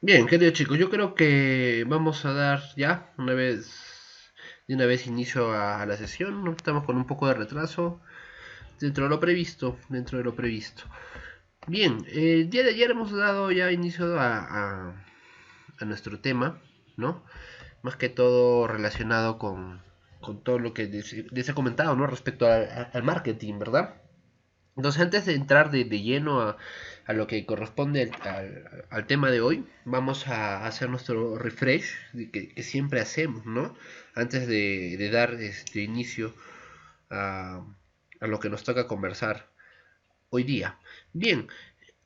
Bien, queridos chicos, yo creo que vamos a dar ya de una vez inicio a la sesión, ¿no? Estamos con un poco de retraso dentro de lo previsto, dentro de lo previsto. Bien, el día de ayer hemos dado ya inicio a nuestro tema, ¿no? Más que todo relacionado con todo lo que les he comentado, ¿no? Respecto al marketing, ¿verdad? Entonces, antes de entrar de lleno a lo que corresponde al tema de hoy, vamos a hacer nuestro refresh que siempre hacemos, ¿no? Antes de dar este inicio a, a lo que nos toca conversar hoy día. Bien,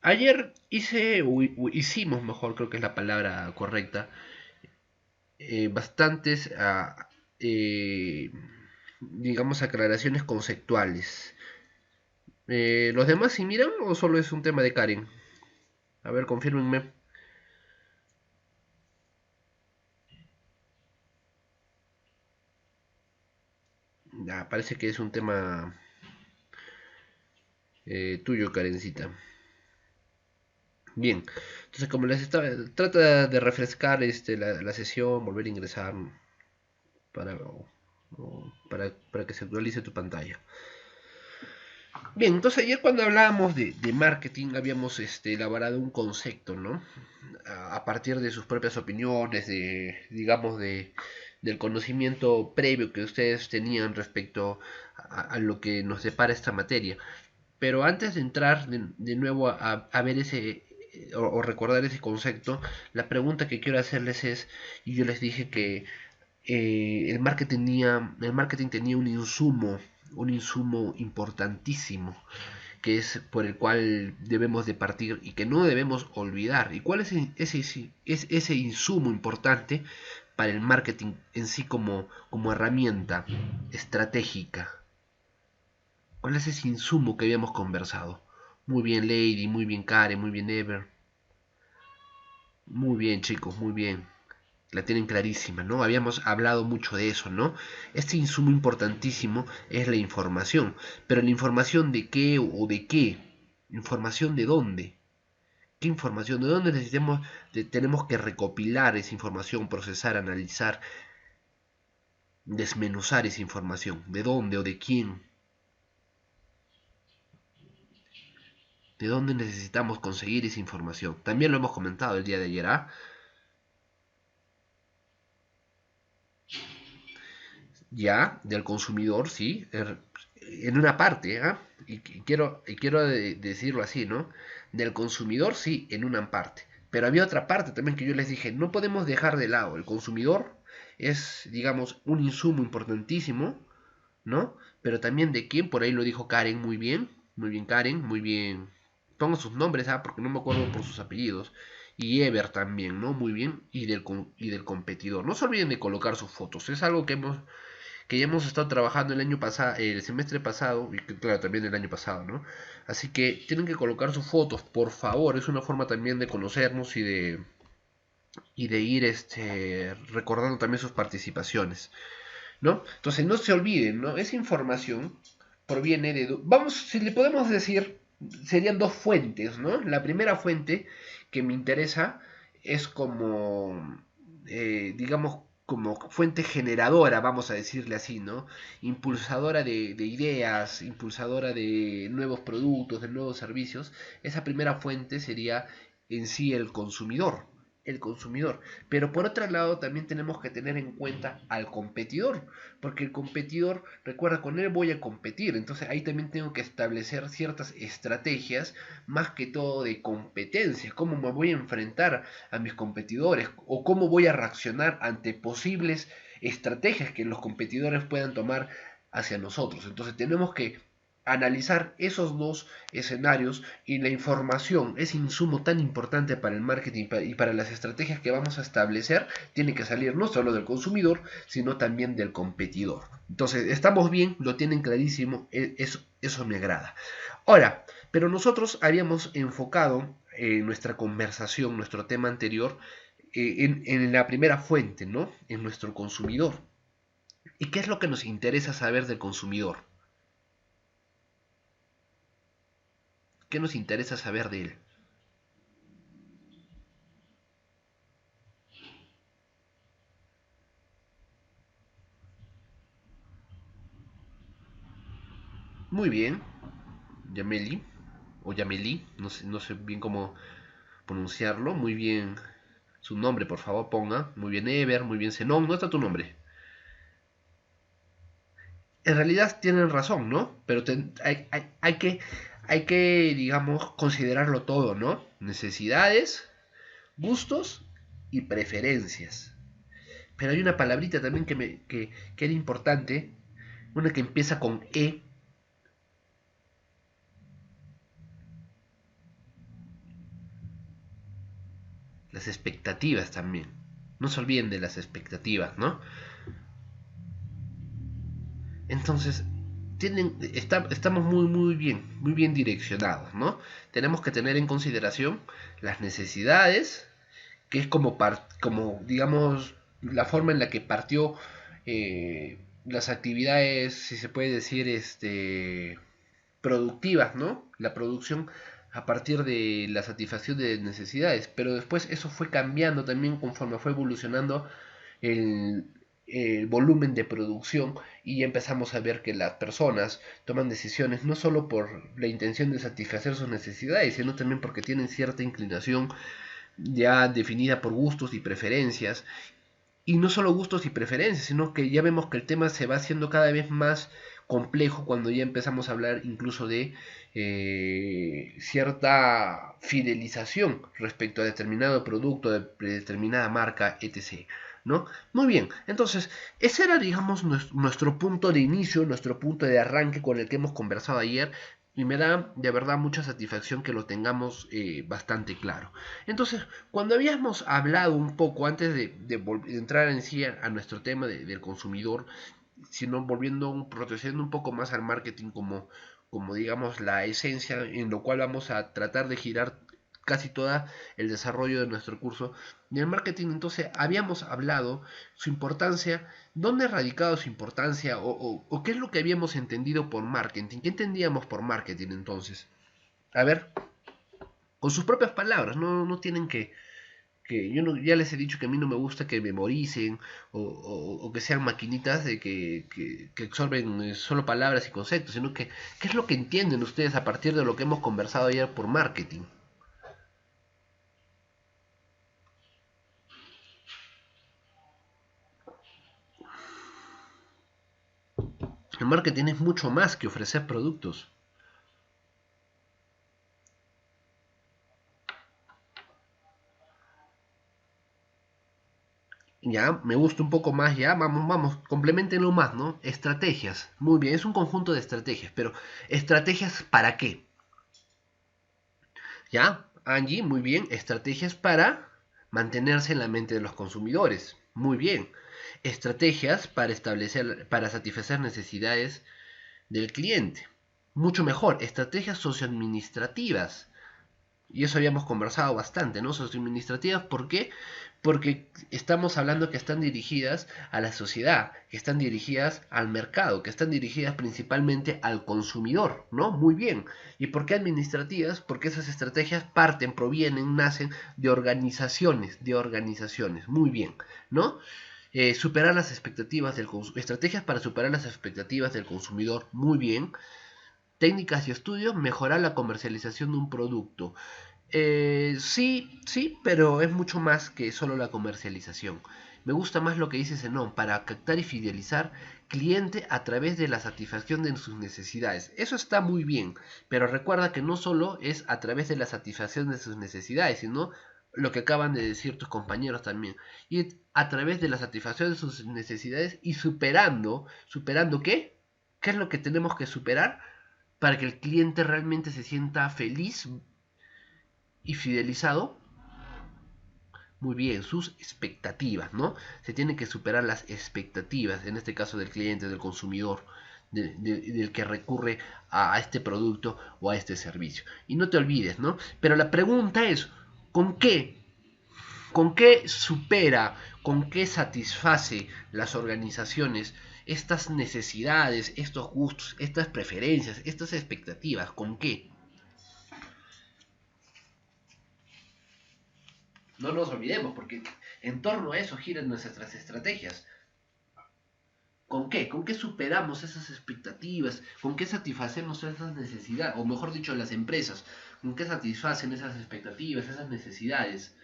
ayer hicimos, mejor creo que es la palabra correcta, bastantes, eh, digamos, aclaraciones conceptuales. ¿Los demás sí miran o solo es un tema de Karen? A ver, confírmenme. Ya, parece que es un tema tuyo, Karencita. Bien, entonces como les estaba, trata de refrescar la sesión, volver a ingresar para que se actualice tu pantalla. Bien, entonces ayer cuando hablábamos de marketing habíamos elaborado un concepto, ¿no? A partir de sus propias opiniones, digamos, del conocimiento previo que ustedes tenían respecto a lo que nos depara esta materia. Pero antes de entrar de nuevo a ver ese o recordar ese concepto, la pregunta que quiero hacerles es, y yo les dije que el marketing tenía un insumo importantísimo, que es por el cual debemos de partir y que no debemos olvidar. ¿Y cuál es ese insumo importante para el marketing en sí como herramienta estratégica? ¿Cuál es ese insumo que habíamos conversado? Muy bien, Lady, muy bien, Karen, muy bien, Ever. Muy bien, chicos, muy bien. La tienen clarísima, ¿no? Habíamos hablado mucho de eso, ¿no? Este insumo importantísimo es la información. Pero la información de qué o de qué. ¿Información de dónde? ¿Qué información? ¿De dónde tenemos que recopilar esa información, procesar, analizar, desmenuzar esa información? ¿De dónde o de quién? ¿De dónde necesitamos conseguir esa información? También lo hemos comentado el día de ayer, ¿ah? Ya del consumidor, sí, en una parte, ¿ah? Y quiero decirlo así, ¿no? Del consumidor, sí, en una parte. Pero había otra parte también que yo les dije, no podemos dejar de lado. El consumidor es, digamos, un insumo importantísimo, ¿no? Pero también de quién, por ahí lo dijo Karen muy bien Karen, muy bien. Pongo sus nombres, ¿ah? Porque no me acuerdo por sus apellidos. Y Ever también, ¿no? Muy bien. Y del competidor. No se olviden de colocar sus fotos. Es algo que ya hemos estado trabajando el año pasado, el semestre pasado, y claro, también el año pasado, ¿no? Así que tienen que colocar sus fotos, por favor, es una forma también de conocernos y de ir recordando también sus participaciones, ¿no? Entonces no se olviden, ¿no? Esa información proviene vamos, si le podemos decir, serían dos fuentes, ¿no? La primera fuente que me interesa es como, digamos, como fuente generadora, vamos a decirle así, ¿no? Impulsadora de ideas, impulsadora de nuevos productos, de nuevos servicios. Esa primera fuente sería en sí el consumidor. Pero por otro lado también tenemos que tener en cuenta al competidor, porque el competidor, recuerda, con él voy a competir, entonces ahí también tengo que establecer ciertas estrategias, más que todo de competencia, cómo me voy a enfrentar a mis competidores o cómo voy a reaccionar ante posibles estrategias que los competidores puedan tomar hacia nosotros. Entonces tenemos que analizar esos dos escenarios y la información, ese insumo tan importante para el marketing y para las estrategias que vamos a establecer, tiene que salir no solo del consumidor, sino también del competidor. Entonces, estamos bien, lo tienen clarísimo, eso me agrada. Ahora, pero nosotros habíamos enfocado nuestra conversación, nuestro tema anterior, en la primera fuente, ¿no? En nuestro consumidor. ¿Y qué es lo que nos interesa saber del consumidor? ¿Qué nos interesa saber de él? Muy bien, Yameli, o Yameli, no sé bien cómo pronunciarlo. Muy bien, su nombre, por favor, ponga. Muy bien, Ever, muy bien, Zenón. ¿No está tu nombre? En realidad tienen razón, ¿no? Pero hay que, digamos, considerarlo todo, ¿no? Necesidades, gustos y preferencias. Pero hay una palabrita también que era importante, una que empieza con E, las expectativas también. No se olviden de las expectativas, ¿no? Entonces, estamos muy bien direccionados, ¿no? Tenemos que tener en consideración las necesidades, que es como digamos, la forma en la que partió las actividades, si se puede decir, productivas, ¿no? La producción a partir de la satisfacción de necesidades, pero después eso fue cambiando también conforme fue evolucionando el, el volumen de producción y empezamos a ver que las personas toman decisiones no solo por la intención de satisfacer sus necesidades, sino también porque tienen cierta inclinación ya definida por gustos y preferencias. Y no solo gustos y preferencias, sino que ya vemos que el tema se va haciendo cada vez más complejo cuando ya empezamos a hablar incluso de cierta fidelización respecto a determinado producto, de determinada marca, etc. ¿No? Muy bien, entonces ese era, digamos, nuestro punto de inicio, nuestro punto de arranque con el que hemos conversado ayer, y me da de verdad mucha satisfacción que lo tengamos bastante claro. Entonces, cuando habíamos hablado un poco, antes de entrar en sí a nuestro tema del consumidor, sino retrocediendo un poco más al marketing como digamos la esencia en lo cual vamos a tratar de girar casi todo el desarrollo de nuestro curso. En el marketing entonces habíamos hablado su importancia, dónde ha radicado su importancia o qué es lo que habíamos entendido por marketing, qué entendíamos por marketing entonces. A ver, con sus propias palabras, no tienen que yo ya les he dicho que a mí no me gusta que memoricen o que sean maquinitas que absorben solo palabras y conceptos, sino que qué es lo que entienden ustedes a partir de lo que hemos conversado ayer por marketing. El marketing es mucho más que ofrecer productos. Ya, me gusta un poco más, ya, vamos, complementenlo más, ¿no? Estrategias, muy bien, es un conjunto de estrategias, pero ¿estrategias para qué? Ya, Angie, muy bien, estrategias para mantenerse en la mente de los consumidores, muy bien. Estrategias para satisfacer necesidades del cliente, mucho mejor. Estrategias socioadministrativas, y eso habíamos conversado bastante, ¿no? Socioadministrativas, ¿por qué? Porque estamos hablando que están dirigidas a la sociedad, que están dirigidas al mercado, que están dirigidas principalmente al consumidor, ¿no? Muy bien. ¿Y por qué administrativas? Porque esas estrategias provienen, nacen de organizaciones, muy bien, ¿no? Superar las expectativas estrategias para superar las expectativas del consumidor, muy bien. Técnicas y estudios, mejorar la comercialización de un producto. Sí, sí, pero es mucho más que solo la comercialización. Me gusta más lo que dice Zenón, para captar y fidelizar cliente a través de la satisfacción de sus necesidades. Eso está muy bien, pero recuerda que no solo es a través de la satisfacción de sus necesidades, sino lo que acaban de decir tus compañeros también. Y a través de la satisfacción de sus necesidades y ¿superando qué? ¿Qué es lo que tenemos que superar para que el cliente realmente se sienta feliz y fidelizado? Muy bien, sus expectativas, ¿no? Se tienen que superar las expectativas, en este caso del cliente, del consumidor, del que recurre a este producto o a este servicio. Y no te olvides, ¿no? Pero la pregunta es, ¿con qué? ¿Con qué supera, con qué satisface las organizaciones estas necesidades, estos gustos, estas preferencias, estas expectativas? ¿Con qué? No nos olvidemos, porque en torno a eso giran nuestras estrategias. ¿Con qué? ¿Con qué superamos esas expectativas? ¿Con qué satisfacemos esas necesidades? O mejor dicho, las empresas, ¿con qué satisfacen esas expectativas, esas necesidades?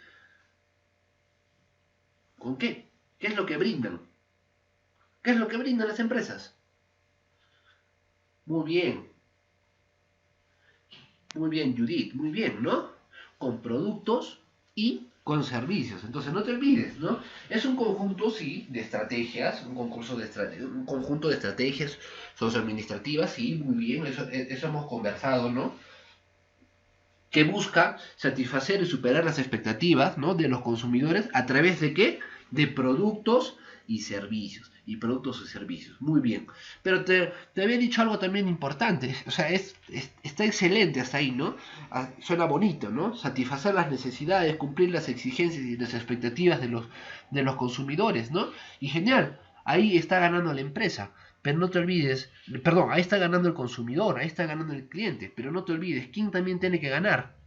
¿Con qué? ¿Qué es lo que brindan? ¿Qué es lo que brindan las empresas? Muy bien, Judith, muy bien, ¿no? Con productos y con servicios. Entonces no te olvides, ¿no? Es un conjunto, sí, de estrategias, un conjunto de estrategias socioadministrativas, sí, muy bien, eso hemos conversado, ¿no? Que busca satisfacer y superar las expectativas, ¿no?, de los consumidores a través de qué? De productos y servicios. Y productos y servicios. Muy bien. Pero te había dicho algo también importante. O sea, está excelente hasta ahí, ¿no? Suena bonito, ¿no? Satisfacer las necesidades, cumplir las exigencias y las expectativas de los consumidores, ¿no? Y genial. Ahí está ganando la empresa. Pero no te olvides, perdón, ahí está ganando el consumidor, ahí está ganando el cliente, pero no te olvides, ¿quién también tiene que ganar?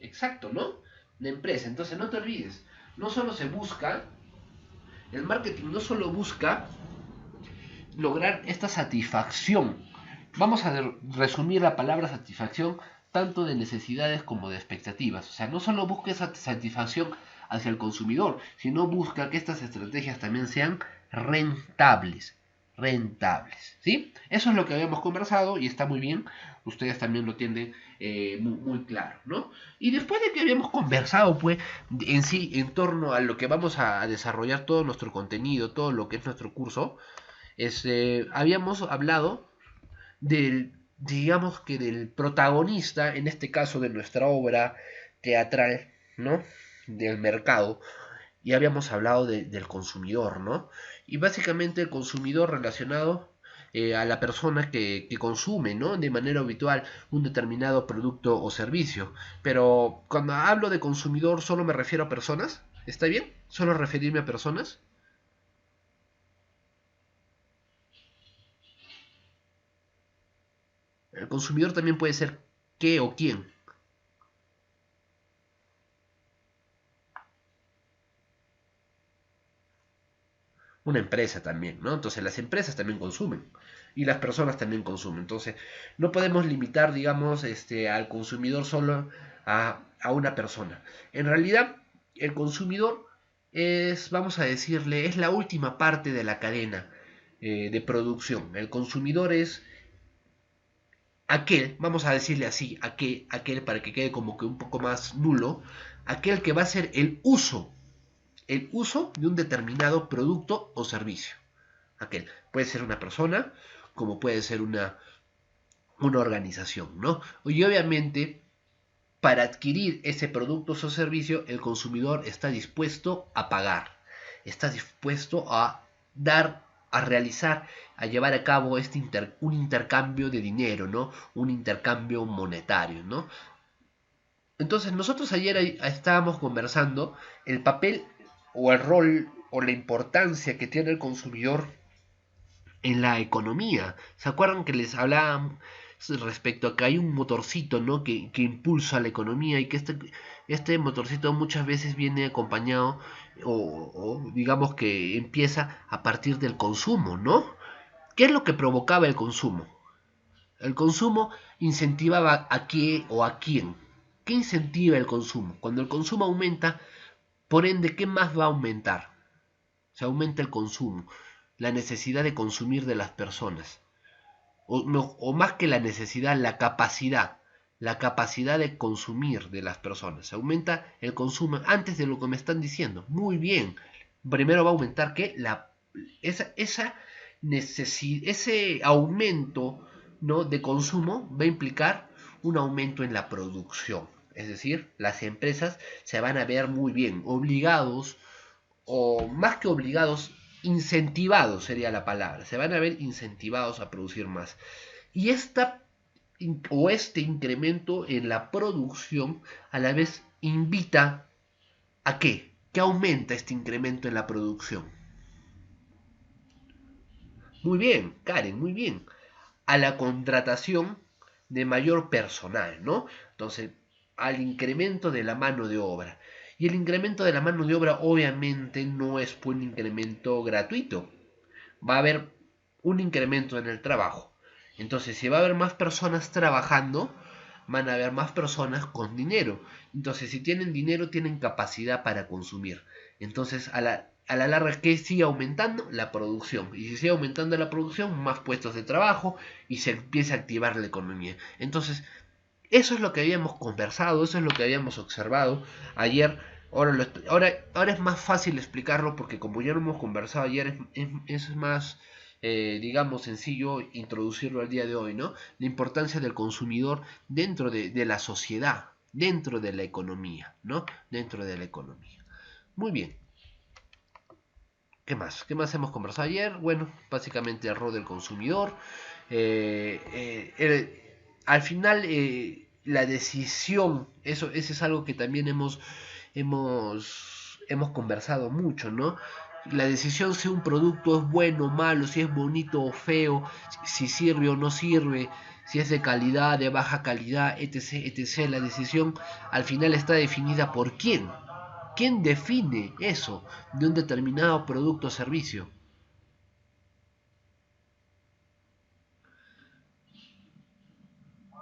Exacto, ¿no? La empresa. Entonces no te olvides, no solo se busca, el marketing no solo busca lograr esta satisfacción. Vamos a resumir la palabra satisfacción tanto de necesidades como de expectativas. O sea, no solo busca esa satisfacción hacia el consumidor, sino busca que estas estrategias también sean rentables. Rentables, ¿sí? Eso es lo que habíamos conversado y está muy bien. Ustedes también lo tienen muy claro, ¿no? Y después de que habíamos conversado, pues, en sí, en torno a lo que vamos a desarrollar todo nuestro contenido, todo lo que es nuestro curso, habíamos hablado del, digamos que del protagonista, en este caso de nuestra obra teatral, ¿no? Del mercado, y habíamos hablado del consumidor, ¿no? Y básicamente el consumidor relacionado a la persona que consume, ¿no? De manera habitual un determinado producto o servicio. Pero cuando hablo de consumidor solo me refiero a personas, ¿está bien? ¿Solo referirme a personas? El consumidor también puede ser qué o quién. Una empresa también, ¿no? Entonces las empresas también consumen y las personas también consumen. Entonces no podemos limitar, digamos, al consumidor solo a una persona. En realidad, el consumidor es, vamos a decirle, es la última parte de la cadena de producción. El consumidor es aquel, vamos a decirle así, aquel para que quede como que un poco más nulo, aquel que va a hacer el uso de un determinado producto o servicio. Aquel puede ser una persona, como puede ser una organización, ¿no? Y obviamente, para adquirir ese producto o servicio, el consumidor está dispuesto a pagar, está dispuesto a dar, a realizar, a llevar a cabo un intercambio de dinero, ¿no? Un intercambio monetario, ¿no? Entonces nosotros ayer estábamos conversando el papel o el rol o la importancia que tiene el consumidor en la economía. ¿Se acuerdan que les hablaba respecto a que hay un motorcito, ¿no?, que impulsa la economía y que este motorcito muchas veces viene acompañado o digamos que empieza a partir del consumo, ¿no? ¿Qué es lo que provocaba el consumo? El consumo incentivaba a qué o a quién. ¿Qué incentiva el consumo? Cuando el consumo aumenta, por ende, ¿qué más va a aumentar? Se aumenta el consumo, la necesidad de consumir de las personas. O, no, o más que la necesidad, la capacidad de consumir de las personas. Se aumenta el consumo antes de lo que me están diciendo. Muy bien. Primero va a aumentar que esa ese aumento, ¿no?, de consumo va a implicar un aumento en la producción. Es decir, las empresas se van a ver muy bien obligados, o más que obligados, incentivados sería la palabra. Se van a ver incentivados a producir más. Y este incremento en la producción a la vez invita a qué? ¿Qué aumenta este incremento en la producción? Muy bien, Karen, muy bien. A la contratación de mayor personal, ¿no? Entonces, al incremento de la mano de obra. Y el incremento de la mano de obra obviamente no es un incremento gratuito. Va a haber un incremento en el trabajo. Entonces, si va a haber más personas trabajando, van a haber más personas con dinero. Entonces, si tienen dinero, tienen capacidad para consumir. Entonces, a la larga, ¿qué sigue aumentando? La producción. Y si sigue aumentando la producción, más puestos de trabajo y se empieza a activar la economía. Entonces, eso es lo que habíamos conversado, eso es lo que habíamos observado ayer. Ahora es más fácil explicarlo porque como ya lo hemos conversado ayer, es más, digamos, sencillo introducirlo al día de hoy, ¿no? La importancia del consumidor dentro de la sociedad, dentro de la economía, ¿no? Dentro de la economía. Muy bien. ¿Qué más? ¿Qué más hemos conversado ayer? Bueno, básicamente el rol del consumidor. Al final, la decisión, eso es algo que también hemos conversado mucho, ¿no? La decisión si un producto es bueno o malo, si es bonito o feo, si sirve o no sirve, si es de calidad, de baja calidad, etc., etc. La decisión al final está definida por quién. ¿Quién define eso de un determinado producto o servicio?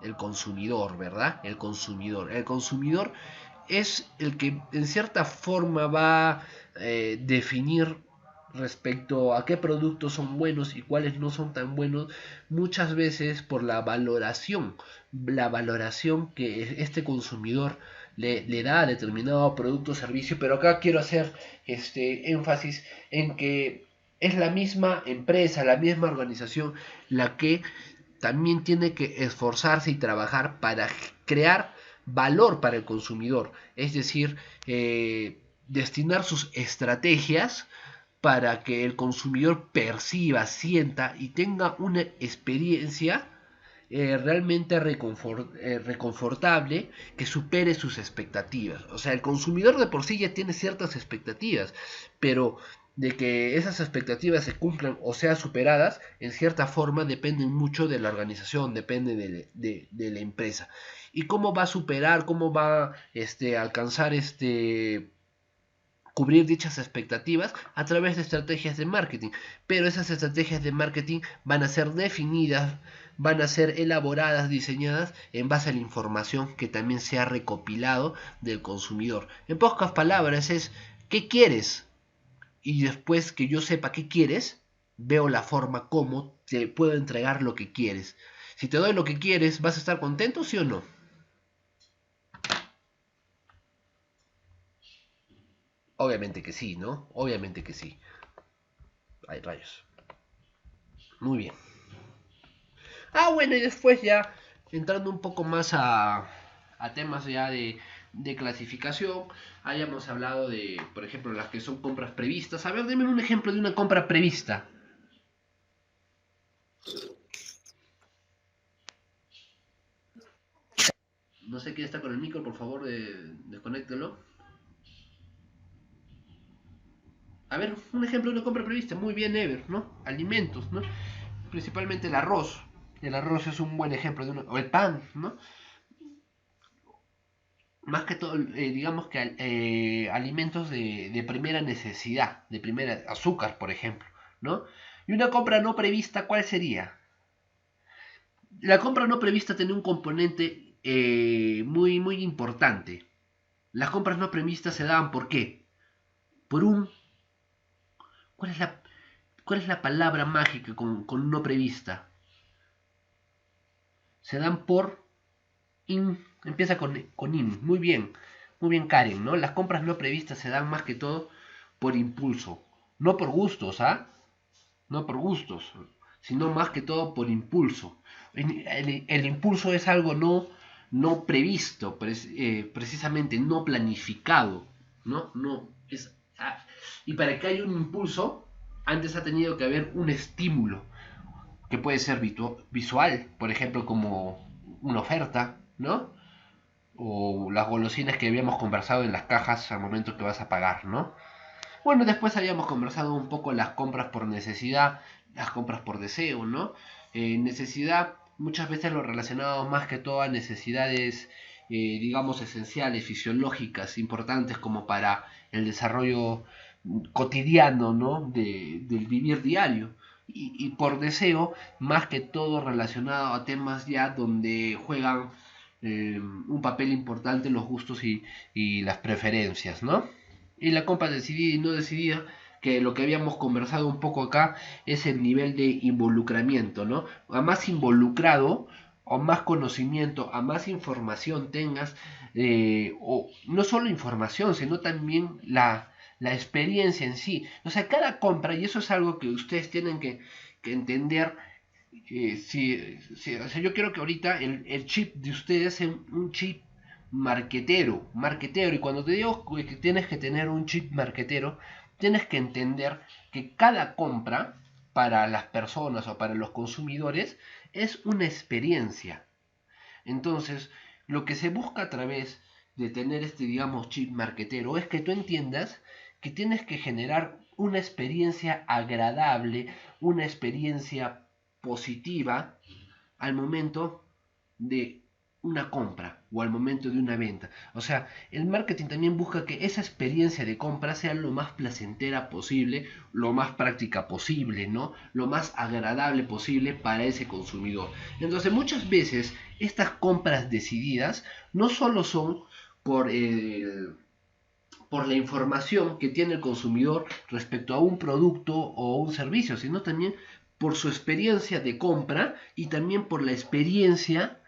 El consumidor, ¿verdad? El consumidor. El consumidor es el que en cierta forma va a definir respecto a qué productos son buenos y cuáles no son tan buenos, muchas veces por la valoración que este consumidor le da a determinado producto o servicio, pero acá quiero hacer este énfasis en que es la misma empresa, la misma organización la que también tiene que esforzarse y trabajar para crear valor para el consumidor, es decir, destinar sus estrategias para que el consumidor perciba, sienta y tenga una experiencia realmente reconfortable que supere sus expectativas. O sea, el consumidor de por sí ya tiene ciertas expectativas, pero de que esas expectativas se cumplan o sean superadas, en cierta forma dependen mucho de la organización, depende de la empresa. ¿Y cómo va a superar, cómo va a alcanzar cubrir dichas expectativas? A través de estrategias de marketing, pero esas estrategias de marketing van a ser definidas, van a ser elaboradas, diseñadas en base a la información que también se ha recopilado del consumidor. En pocas palabras es, ¿qué quieres? Y después que yo sepa qué quieres, veo la forma como te puedo entregar lo que quieres. Si te doy lo que quieres, ¿vas a estar contento, sí o no? Obviamente que sí, ¿no? Obviamente que sí. Hay rayos. Muy bien. Bueno, y después ya entrando un poco más a temas ya de clasificación, hayamos hablado de, por ejemplo, las que son compras previstas. A ver, deme un ejemplo de una compra prevista. No sé quién está con el micro, por favor, desconéctelo. A ver, un ejemplo de una compra prevista. Muy bien, Ever, ¿no? Alimentos, ¿no? Principalmente el arroz. El arroz es un buen ejemplo de uno. O el pan, ¿no? Más que todo, digamos que alimentos de primera necesidad, de primera azúcar, por ejemplo, ¿no? Y una compra no prevista, ¿cuál sería? La compra no prevista tiene un componente muy, muy importante. Las compras no previstas se dan, ¿por qué? Por un... ¿Cuál es la palabra mágica con no prevista? Se dan por empieza con in, muy bien Karen, ¿no? Las compras no previstas se dan más que todo por impulso, no por gustos, ¿ah? No por gustos, sino más que todo por impulso. El impulso es algo no previsto, precisamente no planificado, ¿no? No es, y para que haya un impulso, antes ha tenido que haber un estímulo, que puede ser visual, por ejemplo, como una oferta, ¿no? O las golosinas que habíamos conversado en las cajas al momento que vas a pagar, ¿no? Bueno, después habíamos conversado un poco las compras por necesidad, las compras por deseo, ¿no? Necesidad, muchas veces lo relacionamos más que todo a necesidades digamos, esenciales, fisiológicas, importantes como para el desarrollo cotidiano, ¿no? Del vivir diario. Y por deseo, más que todo relacionado a temas ya donde juegan un papel importante los gustos y las preferencias, ¿no? Y la compra decidida y no decidida, que lo que habíamos conversado un poco acá es el nivel de involucramiento, ¿no? A más involucrado o más conocimiento, a más información tengas, o no solo información, sino también la experiencia en sí. O sea, cada compra, y eso es algo que ustedes tienen que entender, o sea, yo quiero que ahorita el chip de ustedes sea un chip marquetero, y cuando te digo que tienes que tener un chip marquetero, tienes que entender que cada compra para las personas o para los consumidores es una experiencia. Entonces, lo que se busca a través de tener este, digamos, chip marquetero es que tú entiendas que tienes que generar una experiencia agradable, una experiencia positiva al momento de una compra o al momento de una venta. O sea, el marketing también busca que esa experiencia de compra sea lo más placentera posible, lo más práctica posible, ¿no? Lo más agradable posible para ese consumidor. Entonces, muchas veces estas compras decididas no solo son por por la información que tiene el consumidor respecto a un producto o un servicio, sino también por su experiencia de compra y también por la experiencia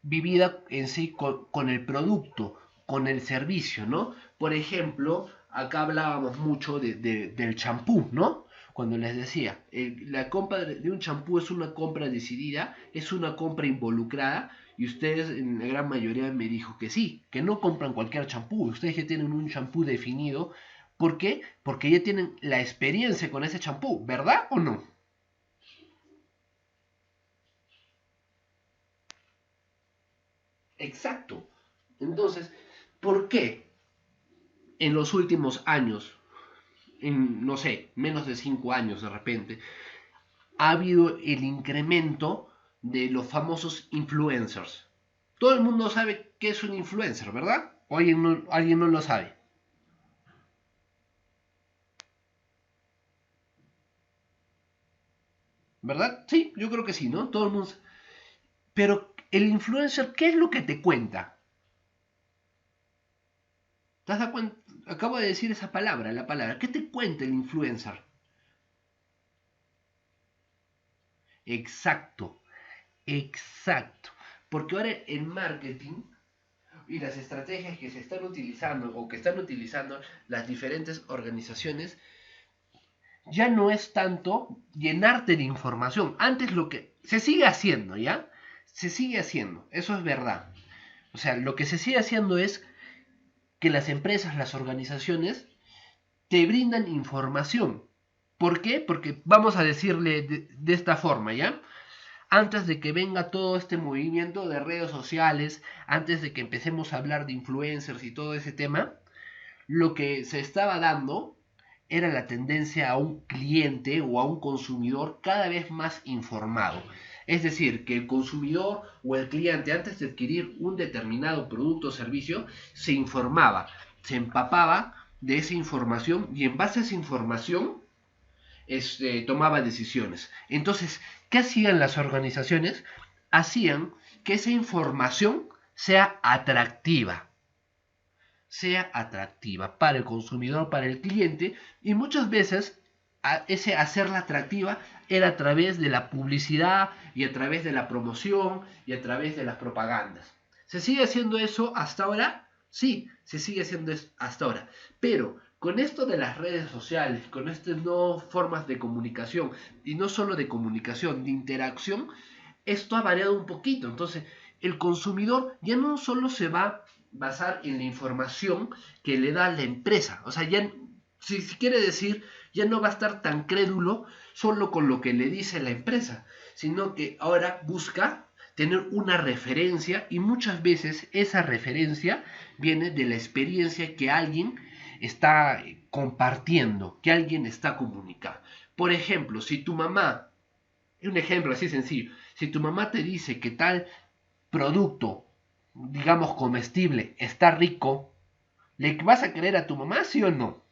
vivida en sí con el producto, con el servicio, ¿no? Por ejemplo, acá hablábamos mucho del champú, ¿no? Cuando les decía, la compra de un champú es una compra decidida, es una compra involucrada, y ustedes en la gran mayoría me dijo que sí, que no compran cualquier champú, ustedes ya tienen un champú definido. ¿Por qué? Porque ya tienen la experiencia con ese champú, ¿verdad o no? Exacto. Entonces, ¿por qué en los últimos años, en, no sé, menos de 5 años de repente, ha habido el incremento de los famosos influencers? Todo el mundo sabe qué es un influencer, ¿verdad? ¿O alguien no lo sabe? ¿Verdad? Sí, yo creo que sí, ¿no? Todo el mundo. Pero el influencer, ¿qué es lo que te cuenta? ¿Te has dado cuenta? Acabo de decir esa palabra, la palabra. ¿Qué te cuenta el influencer? Exacto, exacto. Porque ahora el marketing y las estrategias que se están utilizando o que están utilizando las diferentes organizaciones ya no es tanto llenarte de información. Antes lo que se sigue haciendo, ¿ya? Se sigue haciendo, eso es verdad. O sea, lo que se sigue haciendo es que las empresas, las organizaciones, te brindan información. ¿Por qué? Porque vamos a decirle de esta forma, ¿ya? Antes de que venga todo este movimiento de redes sociales, antes de que empecemos a hablar de influencers y todo ese tema, lo que se estaba dando era la tendencia a un cliente o a un consumidor cada vez más informado. Es decir, que el consumidor o el cliente antes de adquirir un determinado producto o servicio se informaba, se empapaba de esa información y en base a esa información tomaba decisiones. Entonces, ¿qué hacían las organizaciones? Hacían que esa información sea atractiva, para el consumidor, para el cliente, y muchas veces ese hacerla atractiva era a través de la publicidad y a través de la promoción y a través de las propagandas. ¿Se sigue haciendo eso hasta ahora? Sí, se sigue haciendo eso hasta ahora. Pero con esto de las redes sociales, con estas nuevas formas de comunicación, y no solo de comunicación, de interacción, esto ha variado un poquito. Entonces, el consumidor ya no solo se va a basar en la información que le da la empresa. O sea, ya, si quiere decir, ya no va a estar tan crédulo solo con lo que le dice la empresa, sino que ahora busca tener una referencia, y muchas veces esa referencia viene de la experiencia que alguien está compartiendo, que alguien está comunicando. Por ejemplo, si tu mamá, un ejemplo así sencillo, si tu mamá te dice que tal producto digamos, comestible, está rico, ¿le vas a querer a tu mamá, sí o no?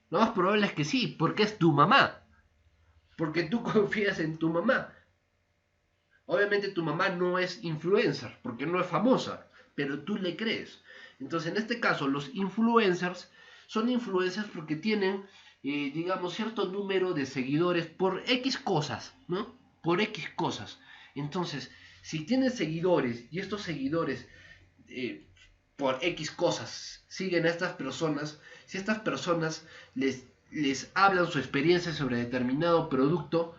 Lo más probable es que sí, porque es tu mamá, porque tú confías en tu mamá. Obviamente tu mamá no es influencer, porque no es famosa, pero tú le crees. Entonces, en este caso, los influencers son influencers porque tienen, digamos, cierto número de seguidores por X cosas, ¿no? Por X cosas. Entonces, si tienes seguidores y estos seguidores eh, por X cosas siguen a estas personas, si estas personas les hablan su experiencia sobre determinado producto,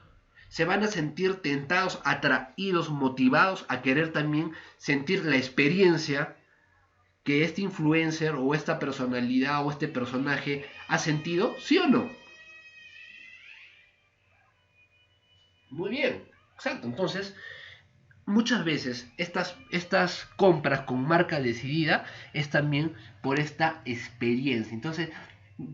se van a sentir tentados, atraídos, motivados a querer también sentir la experiencia que este influencer o esta personalidad o este personaje ha sentido, ¿sí o no? Muy bien, exacto. Entonces, muchas veces estas compras con marca decidida es también por esta experiencia. Entonces,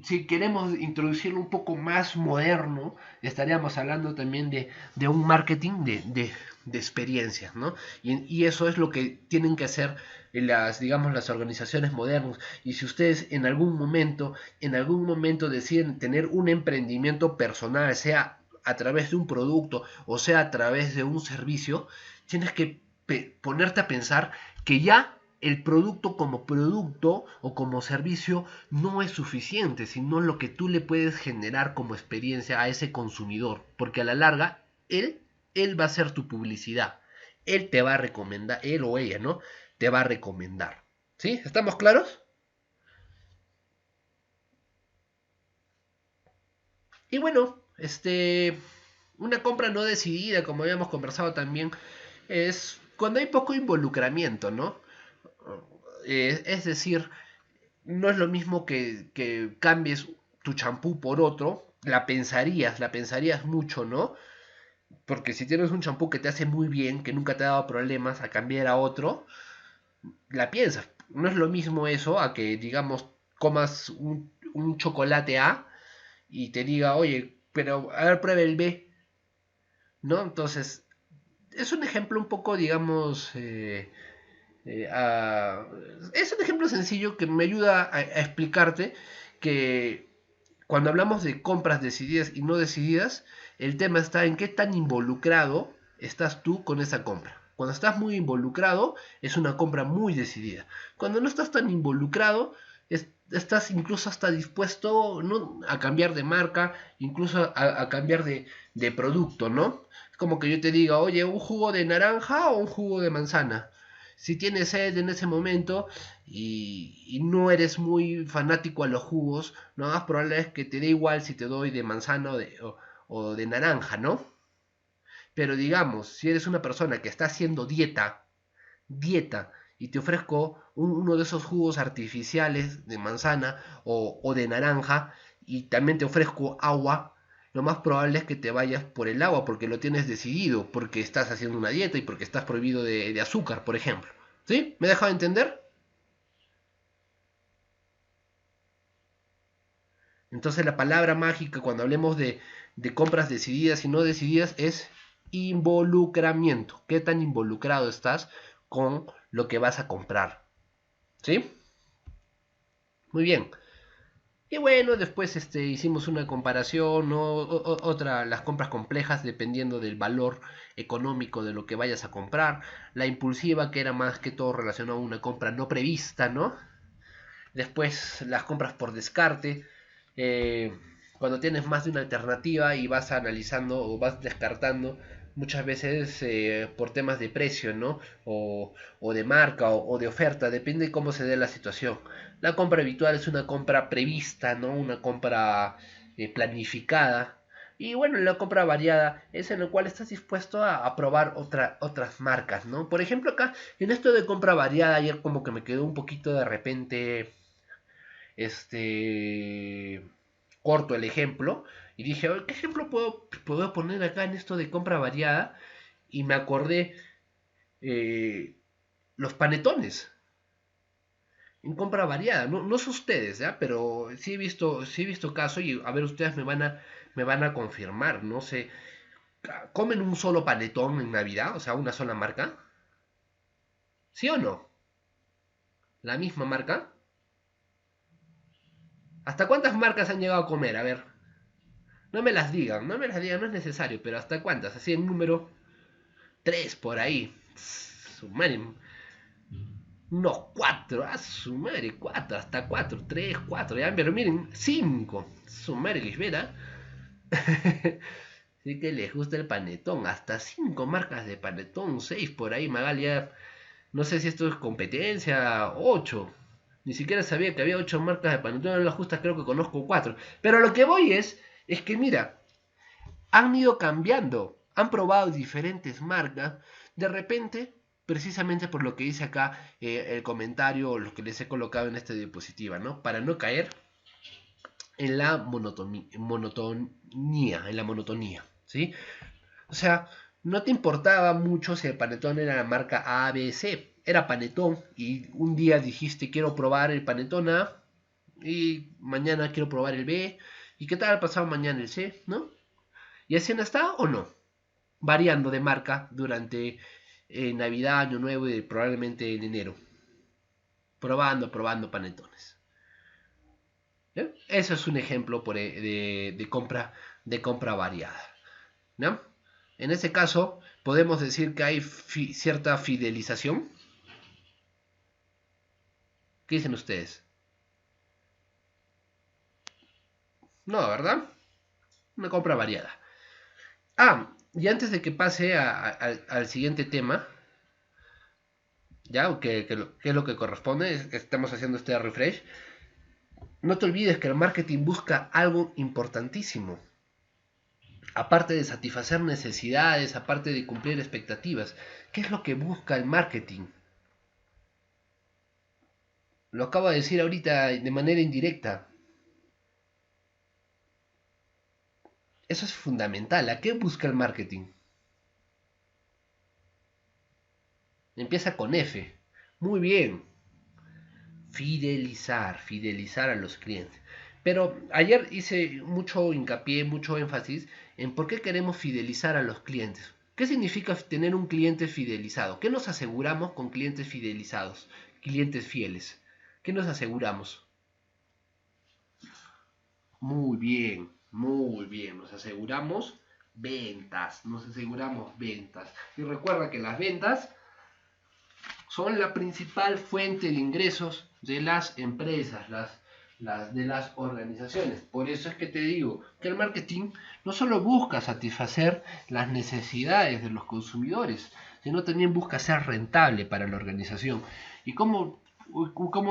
si queremos introducirlo un poco más moderno, estaríamos hablando también de un marketing de experiencias, ¿no? Y eso es lo que tienen que hacer las, digamos, las organizaciones modernas. Y si ustedes en algún momento deciden tener un emprendimiento personal, sea a través de un producto o sea a través de un servicio, tienes que ponerte a pensar que ya el producto o como servicio no es suficiente, sino lo que tú le puedes generar como experiencia a ese consumidor, porque a la larga él va a ser tu publicidad, él te va a recomendar, él o ella, ¿no? Te va a recomendar. ¿Sí? ¿Estamos claros? Y bueno, una compra no decidida, como habíamos conversado también, es cuando hay poco involucramiento, ¿no? Es decir, no es lo mismo que cambies tu champú por otro, la pensarías mucho, ¿no? Porque si tienes un champú que te hace muy bien, que nunca te ha dado problemas, a cambiar a otro, la piensas. No es lo mismo eso a que, digamos, comas un chocolate A y te diga, oye, pero a ver, pruebe el B, ¿no? Entonces, es un ejemplo un poco, digamos, es un ejemplo sencillo que me ayuda a explicarte que cuando hablamos de compras decididas y no decididas, el tema está en qué tan involucrado estás tú con esa compra. Cuando estás muy involucrado, es una compra muy decidida. Cuando no estás tan involucrado, estás incluso hasta dispuesto, ¿no?, a cambiar de marca, incluso a cambiar de producto, ¿no? Es como que yo te diga, oye, ¿un jugo de naranja o un jugo de manzana? Si tienes sed en ese momento y no eres muy fanático a los jugos, lo más probable es que te dé igual si te doy de manzana o de naranja, ¿no? Pero digamos, si eres una persona que está haciendo dieta, y te ofrezco uno de esos jugos artificiales de manzana o de naranja, y también te ofrezco agua, lo más probable es que te vayas por el agua porque lo tienes decidido, porque estás haciendo una dieta y porque estás prohibido de azúcar, por ejemplo. ¿Sí? ¿Me he dejado entender? Entonces la palabra mágica cuando hablemos de compras decididas y no decididas es involucramiento. ¿Qué tan involucrado estás con lo que vas a comprar? ¿Sí? Muy bien. Y bueno, después hicimos una comparación, ¿no? Otra, las compras complejas dependiendo del valor económico de lo que vayas a comprar. La impulsiva, que era más que todo relacionado a una compra no prevista, ¿no? Después las compras por descarte. eh, Cuando tienes más de una alternativa y vas analizando o vas descartando, muchas veces por temas de precio, ¿no? O de marca o de oferta, depende de cómo se dé la situación. La compra habitual es una compra prevista, ¿no? Una compra planificada. Y bueno, la compra variada es en la cual estás dispuesto a probar otras marcas, ¿no? Por ejemplo, acá, en esto de compra variada, ayer como que me quedó un poquito de repente este corto el ejemplo y dije, "Oye, ¿qué ejemplo puedo poner acá en esto de compra variada?" Y me acordé eh, los panetones en compra variada. No, no sé ustedes, ¿ya? Pero sí he visto caso y a ver, ustedes me van a confirmar, no sé, ¿comen un solo panetón en Navidad? O sea, una sola marca. ¿Sí o no? ¿La misma marca? ¿Hasta cuántas marcas han llegado a comer? A ver, no me las digan, no me las digan, no es necesario, pero ¿hasta cuántas? Así en número 3 por ahí. Su madre, unos 4, su madre, 4, hasta 4, 3, 4, ya, pero miren, 5, su madre Lisbeth. Sí que les gusta el panetón, hasta 5 marcas de panetón, 6 por ahí, Magalia. No sé si esto es competencia, 8. Ni siquiera sabía que había 8 marcas de panetón en las justas, creo que conozco 4. Pero lo que voy es que mira, han ido cambiando, han probado diferentes marcas, de repente, precisamente por lo que dice acá el comentario o lo que les he colocado en esta diapositiva, ¿no? Para no caer en la monotonía, ¿sí? O sea, no te importaba mucho si el panetón era la marca A, B, C. Era panetón y un día dijiste quiero probar el panetón A y mañana quiero probar el B y qué tal pasado mañana el C, ¿no? ¿Y así han estado o no? Variando de marca durante Navidad, Año Nuevo y probablemente en enero. Probando panetones. ¿Ya? Eso es un ejemplo de compra variada. ¿No? En ese caso, podemos decir que hay cierta fidelización. ¿Qué dicen ustedes? No, ¿verdad? Una compra variada. Y antes de que pase al siguiente tema, ya, que es lo que corresponde, estamos haciendo este refresh. No te olvides que el marketing busca algo importantísimo. Aparte de satisfacer necesidades, aparte de cumplir expectativas. ¿Qué es lo que busca el marketing? Lo acabo de decir ahorita de manera indirecta. Eso es fundamental. ¿A qué busca el marketing? Empieza con F. Muy bien. Fidelizar a los clientes. Pero ayer hice mucho hincapié, mucho énfasis en por qué queremos fidelizar a los clientes. ¿Qué significa tener un cliente fidelizado? ¿Qué nos aseguramos con clientes fidelizados? Clientes fieles. ¿Qué nos aseguramos? Muy bien, muy bien. Nos aseguramos ventas. Y recuerda que las ventas son la principal fuente de ingresos de las empresas, de las organizaciones. Por eso es que te digo que el marketing no solo busca satisfacer las necesidades de los consumidores, sino también busca ser rentable para la organización. ¿Y cómo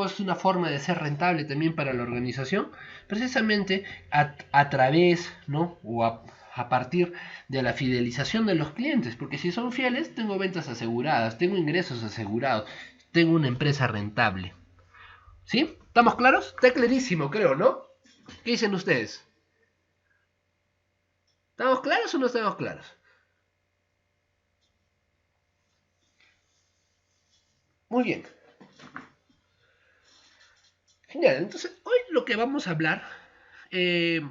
es una forma de ser rentable también para la organización? Precisamente a través, ¿no? A partir de la fidelización de los clientes, porque si son fieles, tengo ventas aseguradas, tengo ingresos asegurados, tengo una empresa rentable. ¿Sí? ¿Estamos claros? Está clarísimo, creo, ¿no? ¿Qué dicen ustedes? ¿Estamos claros o no estamos claros? Muy bien. Genial. Entonces, hoy lo que vamos a hablar eh,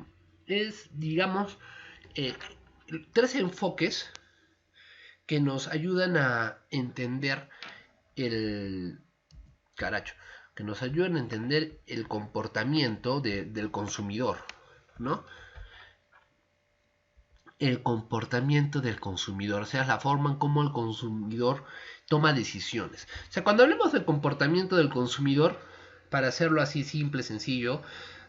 es, digamos, eh, tres enfoques que nos ayudan a entender el caracho, que nos ayudan a entender el comportamiento del consumidor, ¿no? El comportamiento del consumidor, o sea, la forma en cómo el consumidor toma decisiones. O sea, cuando hablemos del comportamiento del consumidor, para hacerlo así simple, sencillo,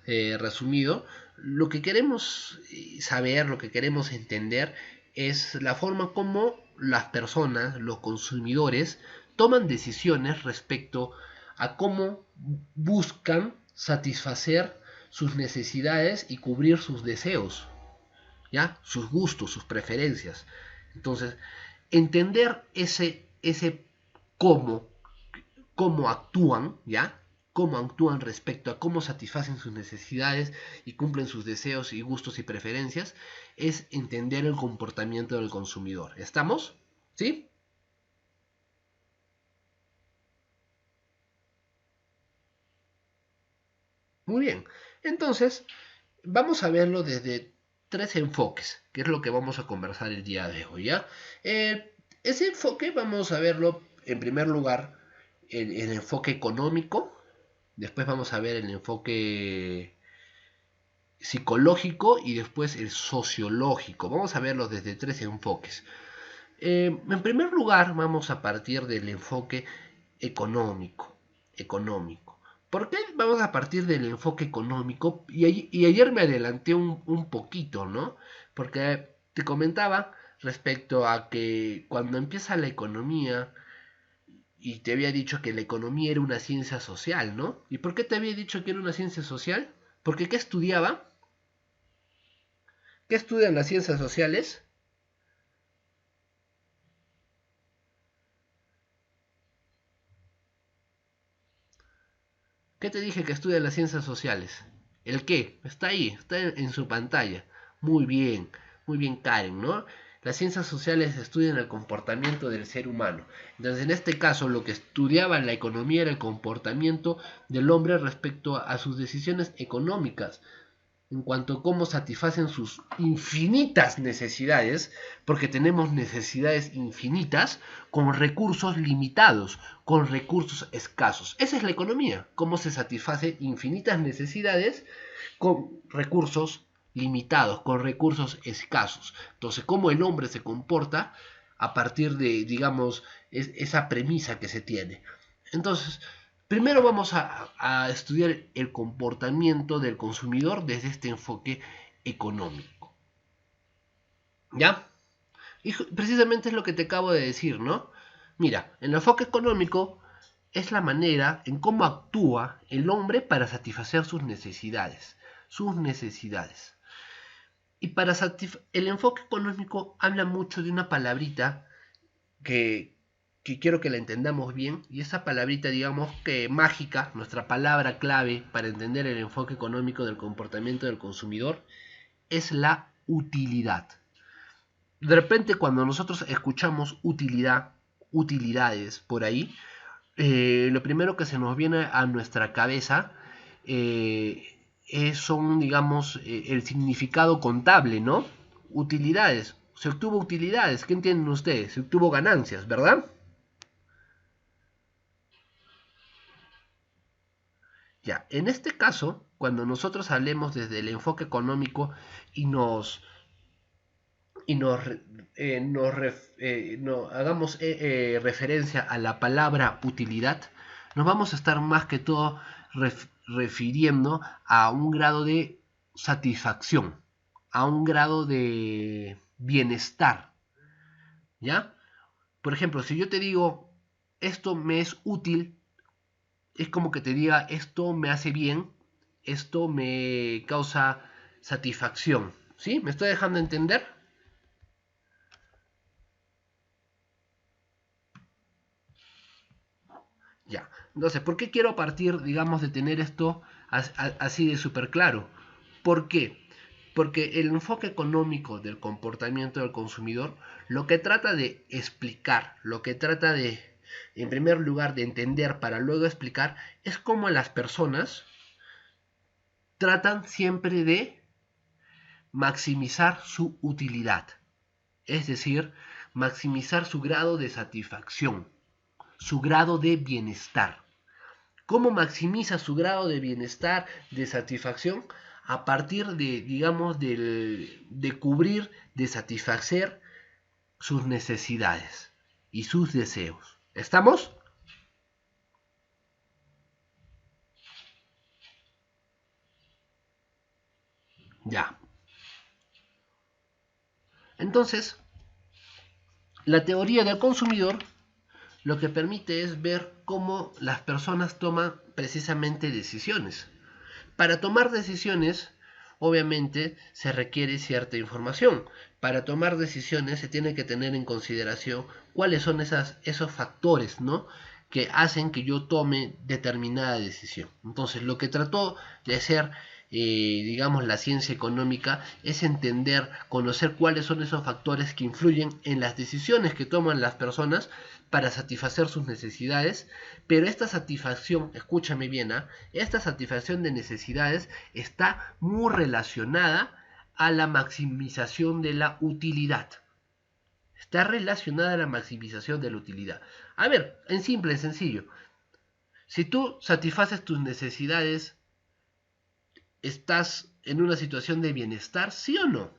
resumido, lo que queremos saber, lo que queremos entender es la forma como las personas, los consumidores, toman decisiones respecto a cómo buscan satisfacer sus necesidades y cubrir sus deseos, ¿ya? Sus gustos, sus preferencias. Entonces, entender ese cómo, cómo actúan, ¿ya? Cómo actúan respecto a cómo satisfacen sus necesidades y cumplen sus deseos y gustos y preferencias, es entender el comportamiento del consumidor. ¿Estamos? ¿Sí? Muy bien. Entonces, vamos a verlo desde tres enfoques, que es lo que vamos a conversar el día de hoy, ¿ya? Ese enfoque vamos a verlo en primer lugar, el enfoque económico, después vamos a ver el enfoque psicológico y después el sociológico. Vamos a verlo desde tres enfoques. En primer lugar, vamos a partir del enfoque económico. Económico. ¿Por qué vamos a partir del enfoque económico? Y ayer me adelanté un poquito, ¿no? Porque te comentaba respecto a que cuando empieza la economía, y te había dicho que la economía era una ciencia social, ¿no? ¿Y por qué te había dicho que era una ciencia social? Porque ¿qué estudiaba? ¿Qué estudian las ciencias sociales? ¿Qué te dije que estudian las ciencias sociales? ¿El qué? Está ahí, está en su pantalla. Muy bien Karen, ¿no? Las ciencias sociales estudian el comportamiento del ser humano. Entonces, en este caso, lo que estudiaba la economía era el comportamiento del hombre respecto a sus decisiones económicas, en cuanto a cómo satisfacen sus infinitas necesidades, porque tenemos necesidades infinitas con recursos limitados, con recursos escasos. Esa es la economía, cómo se satisface infinitas necesidades con recursos limitados, con recursos escasos. Entonces, cómo el hombre se comporta a partir de, digamos, esa premisa que se tiene. Entonces, primero vamos a estudiar el comportamiento del consumidor desde este enfoque económico. ¿Ya? Y precisamente es lo que te acabo de decir, ¿no? Mira, el enfoque económico es la manera en cómo actúa el hombre para satisfacer sus necesidades. Sus necesidades. Y para el enfoque económico habla mucho de una palabrita que, que quiero que la entendamos bien, y esa palabrita, digamos que mágica, nuestra palabra clave para entender el enfoque económico del comportamiento del consumidor, es la utilidad. De repente cuando nosotros escuchamos utilidad, utilidades por ahí, lo primero que se nos viene a nuestra cabeza son, digamos, el significado contable, ¿no? Utilidades. Se obtuvo utilidades. ¿Qué entienden ustedes? Se obtuvo ganancias, ¿verdad? Ya, en este caso, cuando nosotros hablemos desde el enfoque económico y hagamos referencia a la palabra utilidad, nos vamos a estar más que todo refiriendo a un grado de satisfacción, a un grado de bienestar, ¿ya? Por ejemplo, si yo te digo, esto me es útil, es como que te diga, esto me hace bien, esto me causa satisfacción, ¿sí? ¿Me estoy dejando entender? Ya. Entonces, ¿por qué quiero partir, digamos, de tener esto así de súper claro? ¿Por qué? Porque el enfoque económico del comportamiento del consumidor lo que trata de explicar, lo que trata de, en primer lugar, de entender para luego explicar, es cómo las personas tratan siempre de maximizar su utilidad, es decir, maximizar su grado de satisfacción, su grado de bienestar. ¿Cómo maximiza su grado de bienestar, de satisfacción? A partir de, digamos, de cubrir, de satisfacer sus necesidades y sus deseos. ¿Estamos? Ya. Entonces, la teoría del consumidor lo que permite es ver cómo las personas toman precisamente decisiones. Para tomar decisiones, obviamente, se requiere cierta información. Para tomar decisiones se tiene que tener en consideración cuáles son esos factores, ¿no?, que hacen que yo tome determinada decisión. Entonces, lo que trató de hacer, digamos, la ciencia económica es entender, conocer cuáles son esos factores que influyen en las decisiones que toman las personas para satisfacer sus necesidades, pero esta satisfacción, escúchame bien, esta satisfacción de necesidades está muy relacionada a la maximización de la utilidad. Está relacionada a la maximización de la utilidad. A ver, en simple, en sencillo. Si tú satisfaces tus necesidades, ¿estás en una situación de bienestar, sí o no?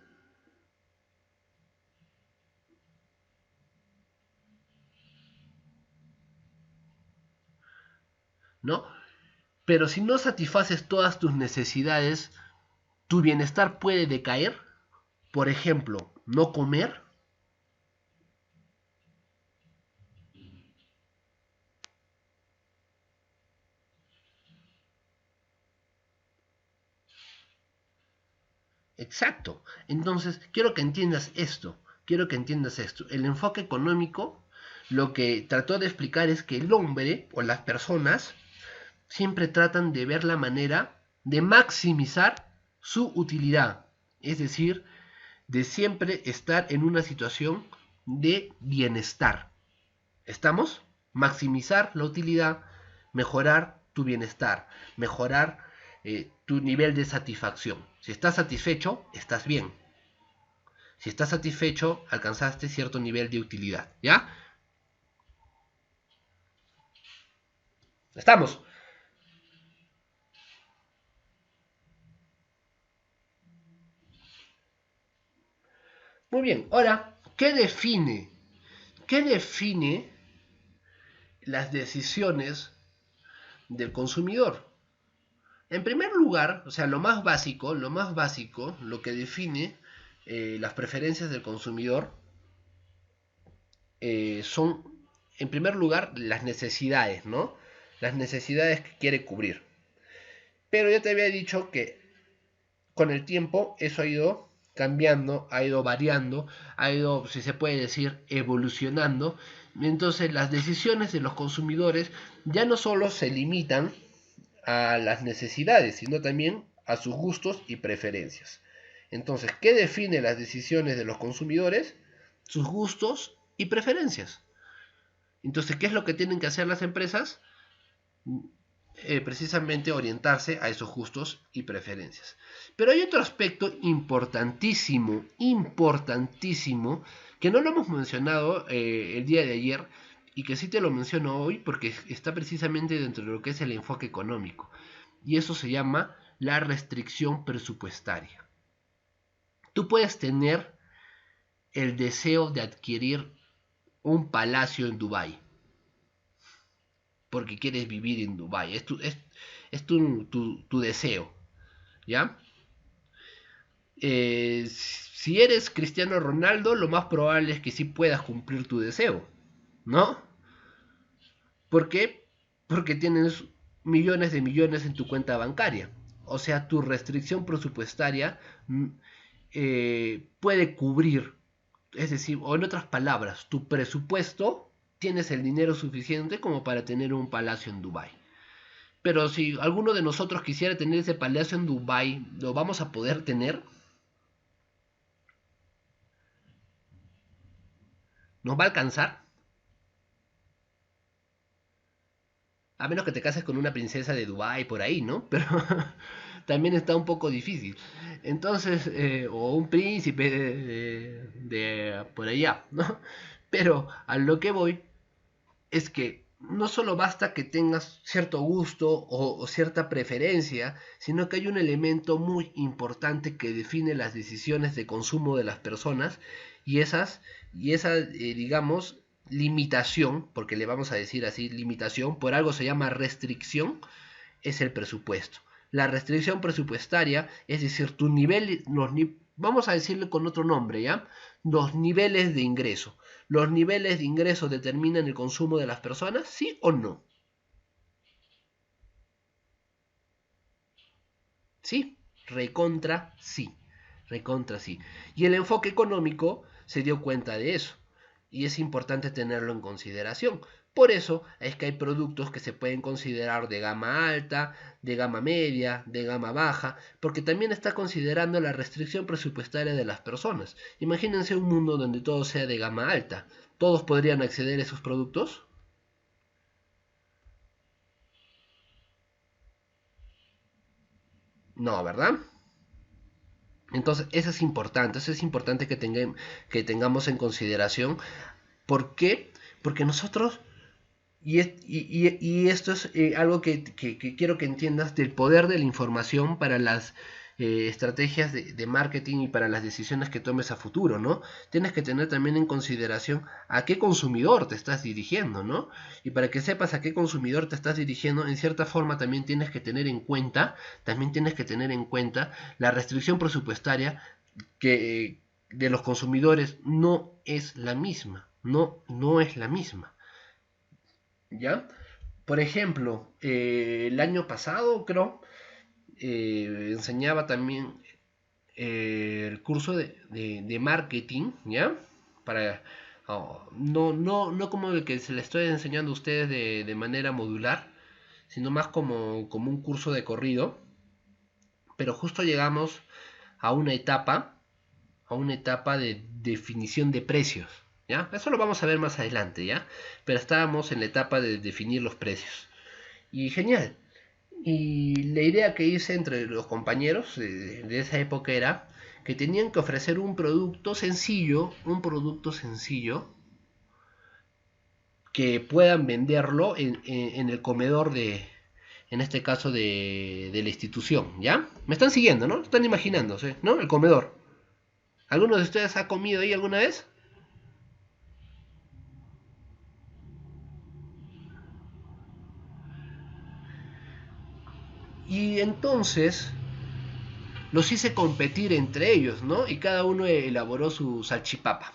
¿No? Pero si no satisfaces todas tus necesidades, ¿tu bienestar puede decaer? Por ejemplo, no comer. Exacto. Entonces, quiero que entiendas esto. Quiero que entiendas esto. El enfoque económico lo que trató de explicar es que el hombre o las personas siempre tratan de ver la manera de maximizar su utilidad. Es decir, de siempre estar en una situación de bienestar. ¿Estamos? Maximizar la utilidad, mejorar tu bienestar, mejorar tu nivel de satisfacción. Si estás satisfecho, estás bien. Si estás satisfecho, alcanzaste cierto nivel de utilidad. ¿Ya? ¿Estamos? Muy bien. Ahora, qué define las decisiones del consumidor? En primer lugar, o sea, lo que define las preferencias del consumidor son, en primer lugar, las necesidades, ¿no? Las necesidades que quiere cubrir. Pero ya te había dicho que con el tiempo eso ha ido cambiando, ha ido variando, ha ido, si se puede decir, evolucionando. Entonces las decisiones de los consumidores ya no solo se limitan a las necesidades, sino también a sus gustos y preferencias. Entonces, ¿qué define las decisiones de los consumidores? Sus gustos y preferencias. Entonces, ¿qué es lo que tienen que hacer las empresas? Precisamente orientarse a esos gustos y preferencias. Pero hay otro aspecto importantísimo, importantísimo, que no lo hemos mencionado el día de ayer y que sí te lo menciono hoy porque está precisamente dentro de lo que es el enfoque económico. Y eso se llama la restricción presupuestaria. Tú puedes tener el deseo de adquirir un palacio en Dubái porque quieres vivir en Dubái. Es tu deseo, ¿ya? Si eres Cristiano Ronaldo, lo más probable es que sí puedas cumplir tu deseo, ¿no? ¿Por qué? Porque tienes millones en tu cuenta bancaria. O sea, tu restricción presupuestaria puede cubrir, es decir, o en otras palabras, tu presupuesto tienes el dinero suficiente como para tener un palacio en Dubái. Pero si alguno de nosotros quisiera tener ese palacio en Dubái, ¿lo vamos a poder tener? ¿Nos va a alcanzar? A menos que te cases con una princesa de Dubái por ahí, ¿no? Pero también está un poco difícil. Entonces, o un príncipe de por allá, ¿no? Pero a lo que voy es que no solo basta que tengas cierto gusto o cierta preferencia, sino que hay un elemento muy importante que define las decisiones de consumo de las personas y esa digamos, limitación, porque le vamos a decir así, limitación, por algo se llama restricción, es el presupuesto. La restricción presupuestaria, es decir, tu nivel, vamos a decirle con otro nombre, ¿ya? Los niveles de ingreso. ¿Los niveles de ingreso determinan el consumo de las personas? ¿Sí o no? ¿Sí? Recontra sí. Recontra sí. Y el enfoque económico se dio cuenta de eso. Y es importante tenerlo en consideración. Por eso es que hay productos que se pueden considerar de gama alta, de gama media, de gama baja, porque también está considerando la restricción presupuestaria de las personas. Imagínense un mundo donde todo sea de gama alta. ¿Todos podrían acceder a esos productos? No, ¿verdad? Entonces, eso es importante que tengamos en consideración. ¿Por qué? Porque nosotros, y esto es algo que quiero que entiendas del poder de la información para las estrategias de marketing y para las decisiones que tomes a futuro, ¿no? Tienes que tener también en consideración a qué consumidor te estás dirigiendo, ¿no? Y para que sepas a qué consumidor te estás dirigiendo, en cierta forma también tienes que tener en cuenta la restricción presupuestaria que de los consumidores no es la misma, no es la misma. ¿Ya? Por ejemplo, el año pasado, creo, enseñaba también el curso de marketing, ¿ya? Para, no como el que se le estoy enseñando a ustedes de manera modular, sino más como un curso de corrido. Pero justo llegamos a una etapa, a una etapa de definición de precios, ¿ya? Eso lo vamos a ver más adelante, ¿ya? Pero estábamos en la etapa de definir los precios. Y genial. Y la idea que hice entre los compañeros de esa época era que tenían que ofrecer un producto sencillo que puedan venderlo en el comedor en este caso de la institución, ¿ya? Me están siguiendo, ¿no? Están imaginándose, ¿no? El comedor. ¿Alguno de ustedes ha comido ahí alguna vez? Y entonces los hice competir entre ellos, ¿no? Y cada uno elaboró su salchipapa,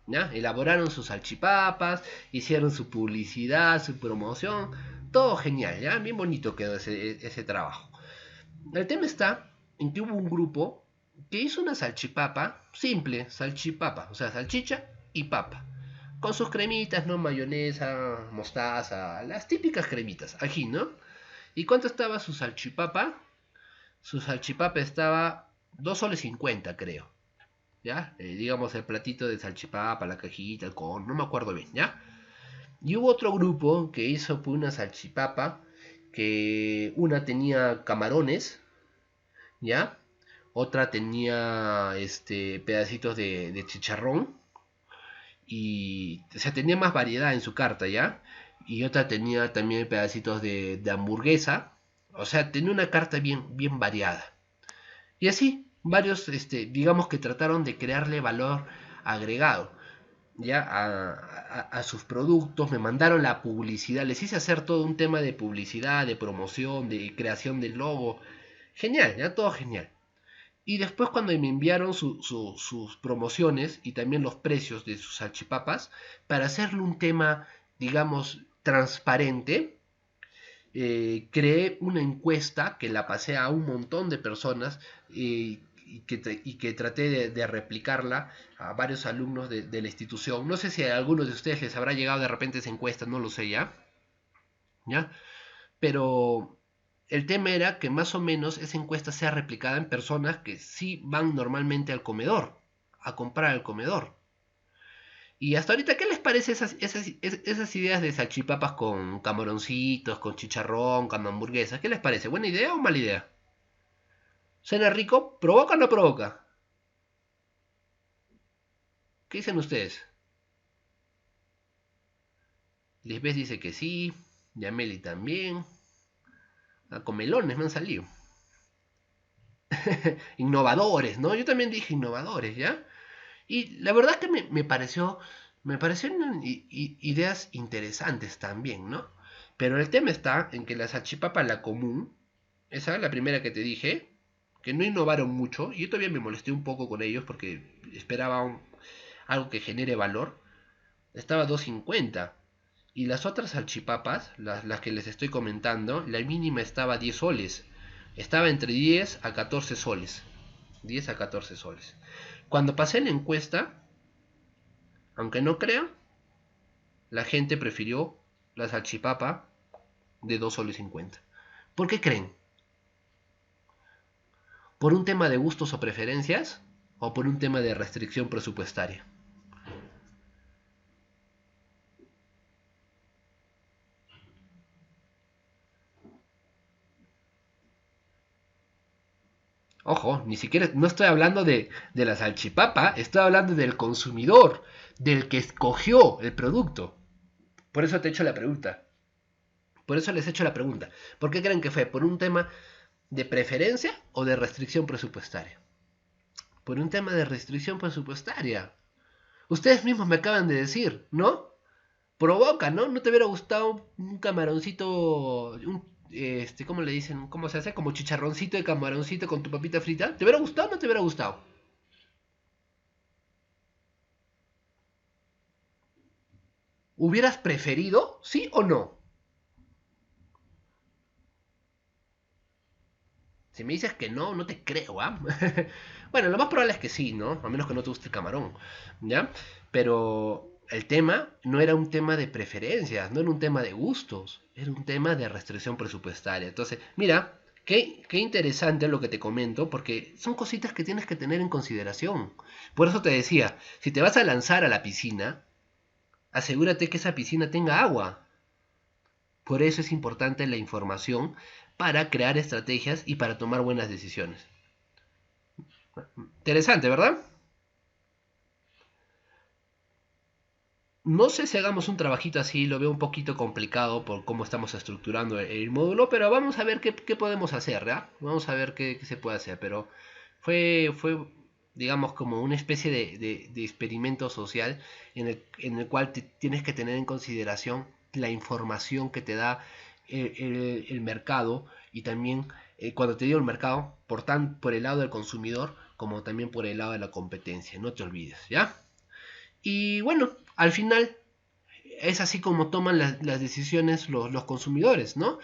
¿ya? Elaboraron sus salchipapas, hicieron su publicidad, su promoción, todo genial, ¿ya? Bien bonito quedó ese trabajo. El tema está en que hubo un grupo que hizo una salchipapa simple, salchipapa, o sea, salchicha y papa, con sus cremitas, ¿no? Mayonesa, mostaza, las típicas cremitas, ají, ¿no? ¿Y cuánto estaba su salchipapa? Su salchipapa estaba 2 soles 50, creo. ¿Ya? Digamos el platito de salchipapa, la cajita, el con, no me acuerdo bien, ¿ya? Y hubo otro grupo que hizo pues, una salchipapa que una tenía camarones, ¿ya? Otra tenía pedacitos de chicharrón y o sea, tenía más variedad en su carta, ¿ya? Y otra tenía también pedacitos de hamburguesa, o sea, tenía una carta bien variada. Y así, varios, digamos que trataron de crearle valor agregado ya a sus productos, me mandaron la publicidad, les hice hacer todo un tema de publicidad, de promoción, de creación del logo, genial, ya todo genial. Y después cuando me enviaron sus promociones y también los precios de sus salchipapas, para hacerle un tema, digamos, transparente, creé una encuesta que la pasé a un montón de personas y que traté de replicarla a varios alumnos de la institución. No sé si a algunos de ustedes les habrá llegado de repente esa encuesta, no lo sé ya, ¿ya? Pero el tema era que más o menos esa encuesta sea replicada en personas que sí van normalmente al comedor, a comprar al comedor. Y hasta ahorita, ¿qué les parece esas ideas de salchipapas con camaroncitos, con chicharrón, con hamburguesas? ¿Qué les parece? ¿Buena idea o mala idea? ¿Suena rico? ¿Provoca o no provoca? ¿Qué dicen ustedes? Lisbeth dice que sí, Yameli también. A comelones me han salido. Innovadores, ¿no? Yo también dije innovadores, ¿ya? Y la verdad que me parecieron ideas interesantes también, ¿no? Pero el tema está en que la salchipapa, la común, esa es la primera que te dije, que no innovaron mucho, y yo todavía me molesté un poco con ellos porque esperaba algo que genere valor, estaba a 2.50. Y las otras salchipapas, las que les estoy comentando, la mínima estaba a 10 soles. Estaba entre 10 a 14 soles. 10 a 14 soles. Cuando pasé la encuesta, aunque no crean, la gente prefirió la salchipapa de 2 soles 50. ¿Por qué creen? ¿Por un tema de gustos o preferencias? ¿O por un tema de restricción presupuestaria? Ojo, ni siquiera, no estoy hablando de la salchipapa, estoy hablando del consumidor, del que escogió el producto. Por eso te he hecho la pregunta. Por eso les he hecho la pregunta. ¿Por qué creen que fue? ¿Por un tema de preferencia o de restricción presupuestaria? Por un tema de restricción presupuestaria. Ustedes mismos me acaban de decir, ¿no? Provoca, ¿no? ¿No te hubiera gustado un camaroncito, ¿cómo le dicen? ¿Cómo se hace? Como chicharroncito de camaroncito con tu papita frita. ¿Te hubiera gustado o no te hubiera gustado? ¿Hubieras preferido? ¿Sí o no? Si me dices que no, no te creo, ¿ah? Bueno, lo más probable es que sí, ¿no? A menos que no te guste el camarón, ¿ya? Pero el tema no era un tema de preferencias, no era un tema de gustos, era un tema de restricción presupuestaria. Entonces, mira, qué interesante lo que te comento, porque son cositas que tienes que tener en consideración. Por eso te decía, si te vas a lanzar a la piscina, asegúrate que esa piscina tenga agua. Por eso es importante la información para crear estrategias y para tomar buenas decisiones. Interesante, ¿verdad? No sé si hagamos un trabajito así, lo veo un poquito complicado por cómo estamos estructurando el módulo, pero vamos a ver qué podemos hacer, ¿ya? Vamos a ver qué se puede hacer, pero fue, digamos, como una especie de experimento social en el cual tienes que tener en consideración la información que te da el mercado y también cuando te digo el mercado, por el lado del consumidor como también por el lado de la competencia, no te olvides, ¿ya? Y bueno, al final es así como toman las decisiones los consumidores, ¿no?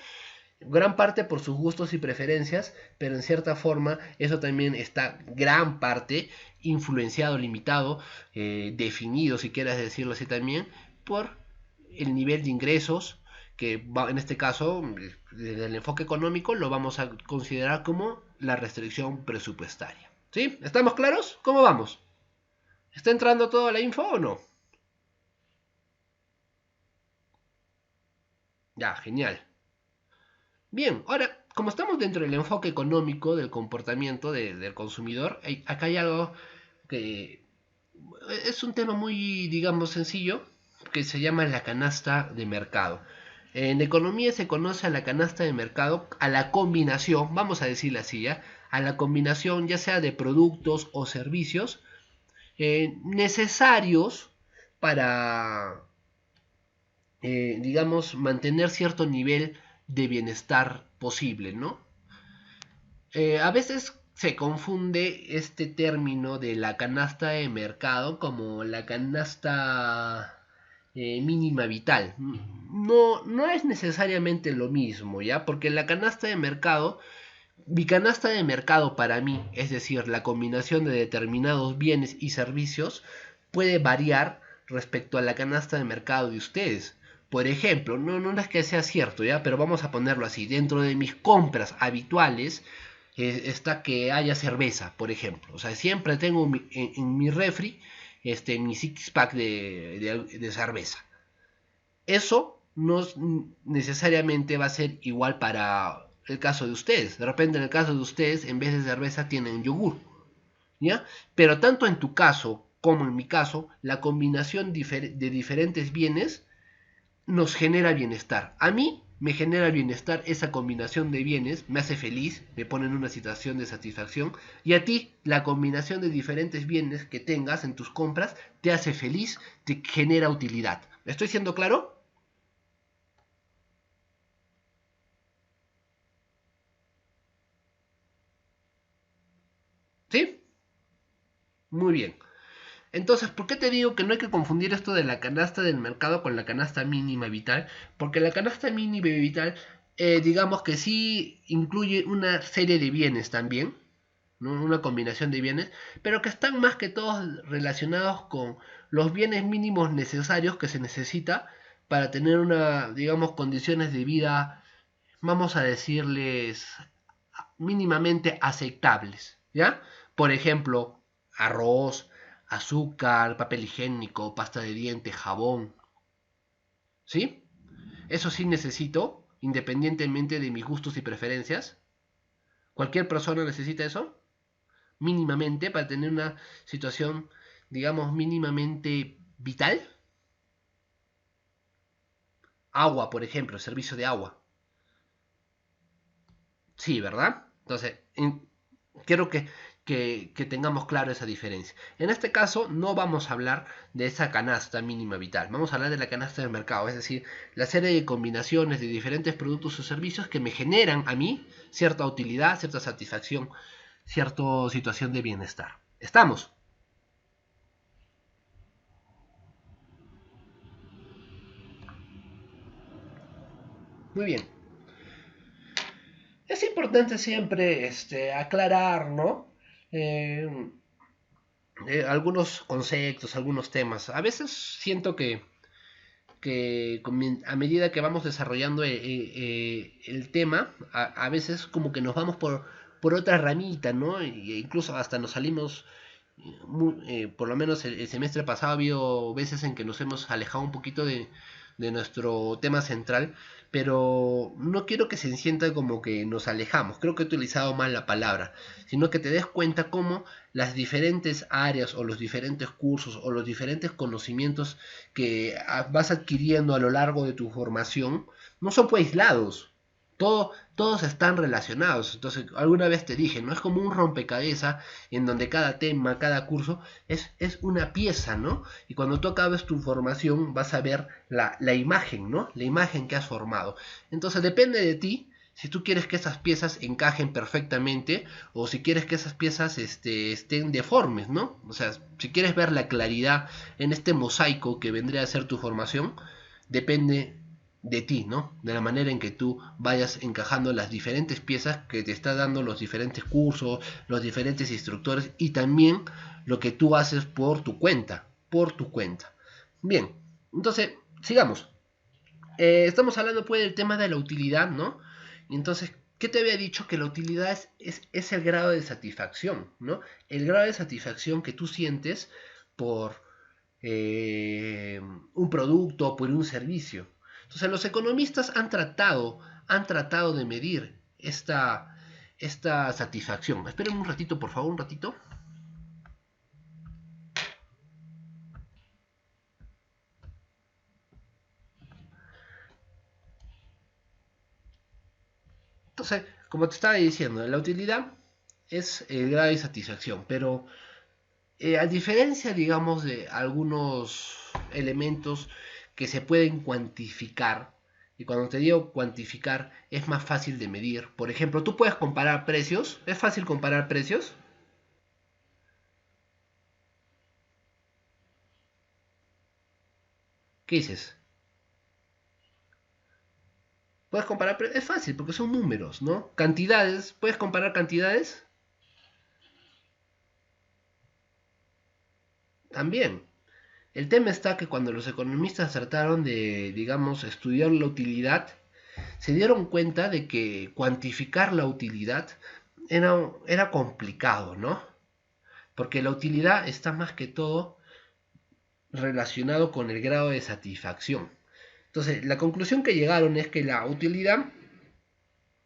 Gran parte por sus gustos y preferencias, pero en cierta forma eso también está gran parte influenciado, limitado, definido, si quieres decirlo así también, por el nivel de ingresos, que en este caso, desde el enfoque económico, lo vamos a considerar como la restricción presupuestaria. ¿Sí? ¿Estamos claros? ¿Cómo vamos? ¿Está entrando toda la info o no? Ya, genial. Bien, ahora, como estamos dentro del enfoque económico del comportamiento del consumidor, acá hay algo que es un tema muy, digamos, sencillo, que se llama la canasta de mercado. En economía se conoce a la canasta de mercado, a la combinación, vamos a decirlo así, ¿ya? A la combinación ya sea de productos o servicios necesarios para, digamos, mantener cierto nivel de bienestar posible, ¿no? A veces se confunde este término de la canasta de mercado como la canasta mínima vital. No es necesariamente lo mismo, ¿ya? Porque la canasta de mercado, mi canasta de mercado para mí, es decir, la combinación de determinados bienes y servicios, puede variar respecto a la canasta de mercado de ustedes. Por ejemplo, no es que sea cierto, ¿ya? Pero vamos a ponerlo así. Dentro de mis compras habituales está que haya cerveza, por ejemplo. O sea, siempre tengo en mi refri mi six pack de cerveza. Eso no necesariamente va a ser igual para el caso de ustedes. De repente en el caso de ustedes, en vez de cerveza, tienen yogur. ¿Ya? Pero tanto en tu caso como en mi caso, la combinación de diferentes bienes nos genera bienestar. A mí me genera bienestar esa combinación de bienes, me hace feliz, me pone en una situación de satisfacción. Y a ti, la combinación de diferentes bienes que tengas en tus compras te hace feliz, te genera utilidad. ¿Estoy siendo claro? ¿Sí? Muy bien. Entonces, ¿por qué te digo que no hay que confundir esto de la canasta del mercado con la canasta mínima vital? Porque la canasta mínima vital, digamos que sí incluye una serie de bienes también, ¿no? Una combinación de bienes, pero que están más que todos relacionados con los bienes mínimos necesarios que se necesita para tener una, digamos, condiciones de vida, vamos a decirles, mínimamente aceptables, ¿ya? Por ejemplo, arroz, azúcar, papel higiénico, pasta de diente, jabón, ¿sí? Eso sí necesito, independientemente de mis gustos y preferencias. ¿Cualquier persona necesita eso? mínimamente, para tener una situación, digamos, mínimamente vital. Agua, por ejemplo, servicio de agua. Sí, ¿verdad? Entonces, quiero que tengamos claro esa diferencia. En este caso, no vamos a hablar de esa canasta mínima vital. Vamos a hablar de la canasta del mercado, es decir, la serie de combinaciones de diferentes productos o servicios que me generan a mí cierta utilidad, cierta satisfacción, cierta situación de bienestar. ¿Estamos? Muy bien. Es importante siempre aclarar, ¿no? Eh, algunos conceptos, algunos temas. A veces siento que a medida que vamos desarrollando el tema, a veces como que nos vamos por otra ramita, ¿no? E incluso hasta nos salimos, por lo menos el semestre pasado ha habido veces en que nos hemos alejado un poquito de nuestro tema central, pero no quiero que se sienta como que nos alejamos, creo que he utilizado mal la palabra, sino que te des cuenta cómo las diferentes áreas o los diferentes cursos o los diferentes conocimientos que vas adquiriendo a lo largo de tu formación no son pues aislados. Todos están relacionados. Entonces, alguna vez te dije, no es como un rompecabezas en donde cada tema, cada curso es una pieza, ¿no? Y cuando tú acabes tu formación vas a ver la imagen, ¿no? La imagen que has formado. Entonces, depende de ti si tú quieres que esas piezas encajen perfectamente o si quieres que esas piezas estén deformes, ¿no? O sea, si quieres ver la claridad en este mosaico que vendría a ser tu formación, depende de ti, ¿no? De la manera en que tú vayas encajando las diferentes piezas que te está dando los diferentes cursos, los diferentes instructores y también lo que tú haces por tu cuenta, por tu cuenta. Bien, entonces, sigamos. Estamos hablando pues del tema de la utilidad, ¿no? Y entonces, ¿qué te había dicho? Que la utilidad es el grado de satisfacción, ¿no? El grado de satisfacción que tú sientes por un producto, por un servicio. Entonces los economistas han tratado de medir esta satisfacción. Esperen un ratito, por favor, un ratito. Entonces, como te estaba diciendo, la utilidad es el grado de satisfacción, pero a diferencia, digamos, de algunos elementos que se pueden cuantificar, y cuando te digo cuantificar es más fácil de medir. Por ejemplo, tú puedes comparar precios. ¿Es fácil comparar precios? ¿Qué dices? Puedes comparar precios. Es fácil porque son números, ¿no? Cantidades. ¿Puedes comparar cantidades? También. El tema está que cuando los economistas trataron de, digamos, estudiar la utilidad, se dieron cuenta de que cuantificar la utilidad era complicado, ¿no? Porque la utilidad está más que todo relacionado con el grado de satisfacción. Entonces, la conclusión que llegaron es que la utilidad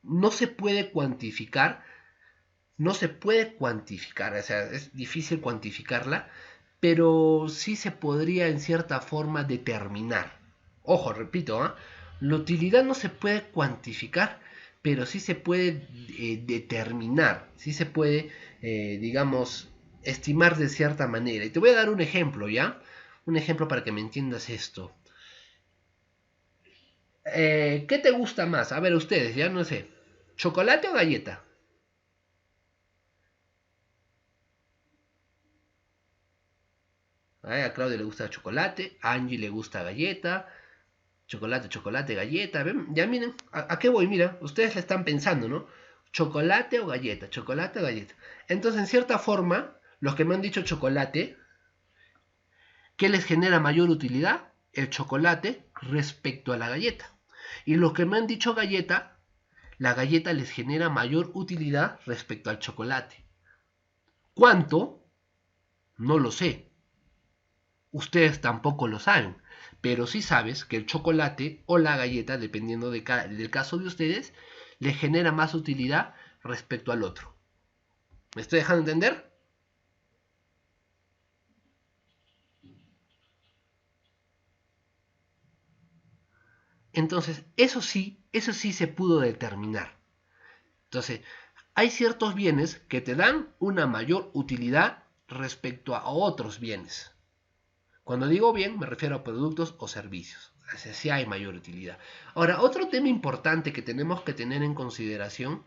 no se puede cuantificar, no se puede cuantificar, o sea, es difícil cuantificarla, pero sí se podría en cierta forma determinar. Ojo, repito, ¿eh? La utilidad no se puede cuantificar, pero sí se puede determinar, sí se puede, digamos, estimar de cierta manera. Y te voy a dar un ejemplo, ¿ya? Un ejemplo para que me entiendas esto. ¿Qué te gusta más? A ver, ustedes, ya no sé. ¿Chocolate o galleta? A Claudia le gusta chocolate, a Angie le gusta galleta, chocolate, chocolate, galleta. ¿Ven? Ya miren, ¿a qué voy? Mira, ustedes le están pensando, ¿no? Chocolate o galleta, chocolate o galleta. Entonces, en cierta forma, los que me han dicho chocolate, ¿qué les genera mayor utilidad? El chocolate respecto a la galleta. Y los que me han dicho galleta, la galleta les genera mayor utilidad respecto al chocolate. ¿Cuánto? No lo sé. Ustedes tampoco lo saben, pero sí sabes que el chocolate o la galleta, dependiendo del caso de ustedes, les genera más utilidad respecto al otro. ¿Me estoy dejando entender? Entonces, eso sí se pudo determinar. Entonces, hay ciertos bienes que te dan una mayor utilidad respecto a otros bienes. Cuando digo bien, me refiero a productos o servicios. Así sí hay mayor utilidad. Ahora, otro tema importante que tenemos que tener en consideración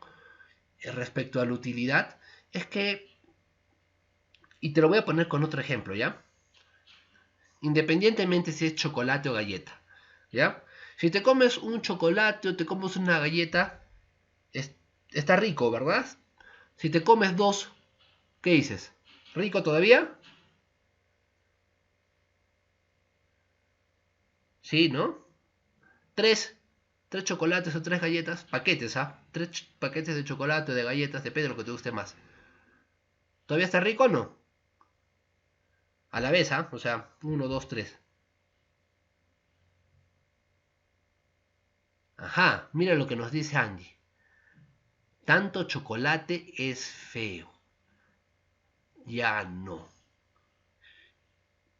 respecto a la utilidad es que, y te lo voy a poner con otro ejemplo, ¿ya? Independientemente si es chocolate o galleta, ¿ya? Si te comes un chocolate o te comes una galleta, es- está rico, ¿verdad? Si te comes dos, ¿qué dices? ¿Rico todavía? Sí, ¿no? Tres, tres chocolates o tres galletas, paquetes, ¿ah? Tres paquetes de chocolate o de galletas, depende de lo que te guste más. ¿Todavía está rico o no? A la vez, ¿ah? O sea, uno, dos, tres. Ajá, mira lo que nos dice Angie. Tanto chocolate es feo. Ya no.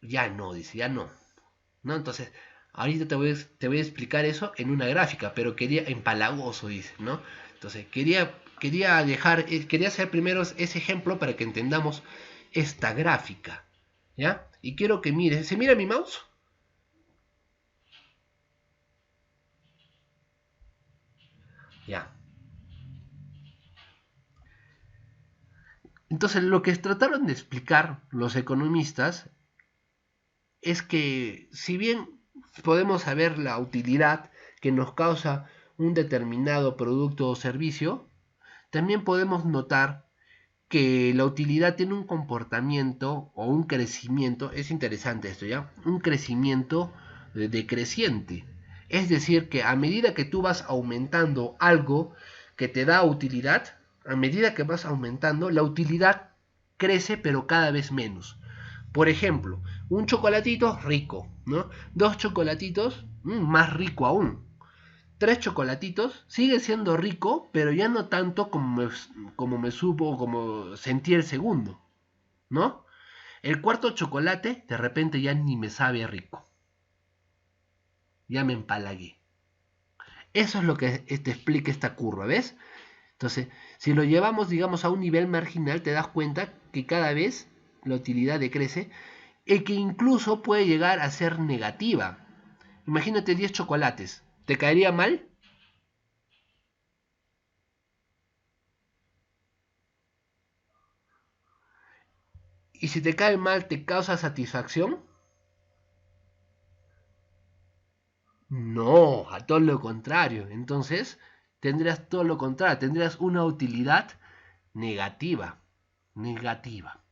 Ya no, dice, ya no. ¿No? Entonces, ahorita te voy a explicar eso en una gráfica, pero quería, empalagoso, dice, ¿no? Entonces, quería hacer primero ese ejemplo para que entendamos esta gráfica, ¿ya? Y quiero que mires, ¿se mira mi mouse? Ya. Entonces, lo que trataron de explicar los economistas es que si bien podemos saber la utilidad que nos causa un determinado producto o servicio, también podemos notar que la utilidad tiene un comportamiento o un crecimiento, es interesante esto, ¿ya? Un crecimiento decreciente. Es decir, que a medida que tú vas aumentando algo que te da utilidad, a medida que vas aumentando, la utilidad crece pero cada vez menos. Por ejemplo, un chocolatito rico, ¿no? Dos chocolatitos, más rico aún. Tres chocolatitos, sigue siendo rico, pero ya no tanto como me supo, como sentí el segundo, ¿no? El cuarto chocolate, de repente ya ni me sabe rico, ya me empalagué. Eso es lo que te explica esta curva, ¿ves? Entonces, si lo llevamos, digamos, a un nivel marginal, te das cuenta que cada vez la utilidad decrece y que incluso puede llegar a ser negativa. Imagínate 10 chocolates, ¿te caería mal? Y si te cae mal, ¿te causa satisfacción? No, a todo lo contrario. Entonces, tendrías todo lo contrario, tendrías una utilidad negativa. Negativa.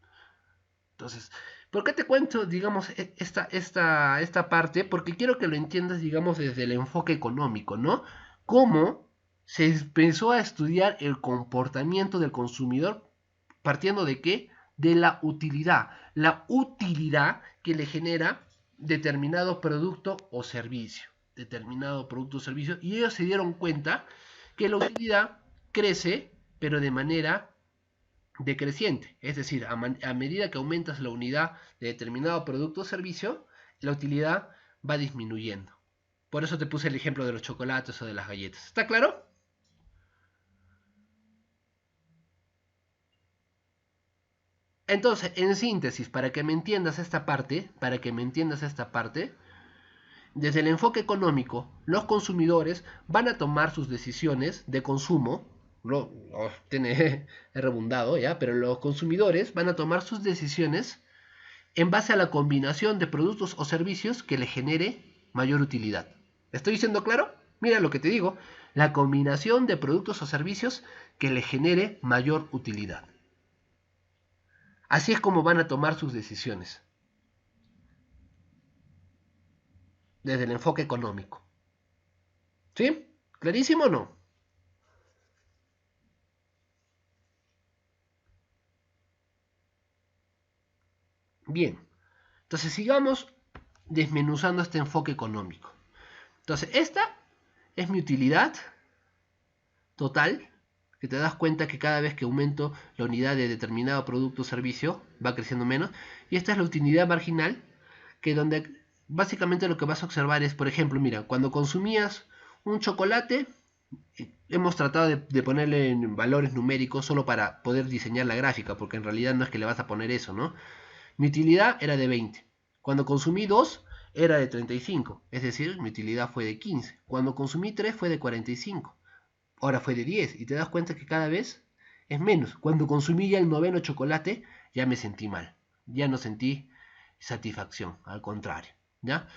Entonces, ¿por qué te cuento, digamos, esta parte? Porque quiero que lo entiendas, digamos, desde el enfoque económico, ¿no? Cómo se empezó a estudiar el comportamiento del consumidor partiendo de qué? De la utilidad que le genera determinado producto o servicio, determinado producto o servicio, y ellos se dieron cuenta que la utilidad crece, pero de manera decreciente, es decir, a medida que aumentas la unidad de determinado producto o servicio, la utilidad va disminuyendo. Por eso te puse el ejemplo de los chocolates o de las galletas. ¿Está claro? Entonces, en síntesis, esta parte, desde el enfoque económico, los consumidores van a tomar sus decisiones de consumo, tiene he rebundado ya, pero los consumidores van a tomar sus decisiones en base a la combinación de productos o servicios que le genere mayor utilidad. ¿Estoy diciendo claro? Mira lo que te digo, la combinación de productos o servicios que le genere mayor utilidad. Así es como van a tomar sus decisiones, desde el enfoque económico. ¿Sí? ¿Clarísimo o no? Bien, entonces sigamos desmenuzando este enfoque económico. Entonces, esta es mi utilidad total que te das cuenta que cada vez que aumento la unidad de determinado producto o servicio, va creciendo menos. Y esta es la utilidad marginal, que donde básicamente lo que vas a observar es, por ejemplo, mira, cuando consumías un chocolate, hemos tratado de ponerle en valores numéricos solo para poder diseñar la gráfica, porque en realidad no es que le vas a poner eso, ¿no? Mi utilidad era de 20. Cuando consumí 2 era de 35, es decir, mi utilidad fue de 15. Cuando consumí 3 fue de 45. Ahora fue de 10 y te das cuenta que cada vez es menos. Cuando consumí ya el noveno chocolate ya me sentí mal, ya no sentí satisfacción, al contrario, ¿ya?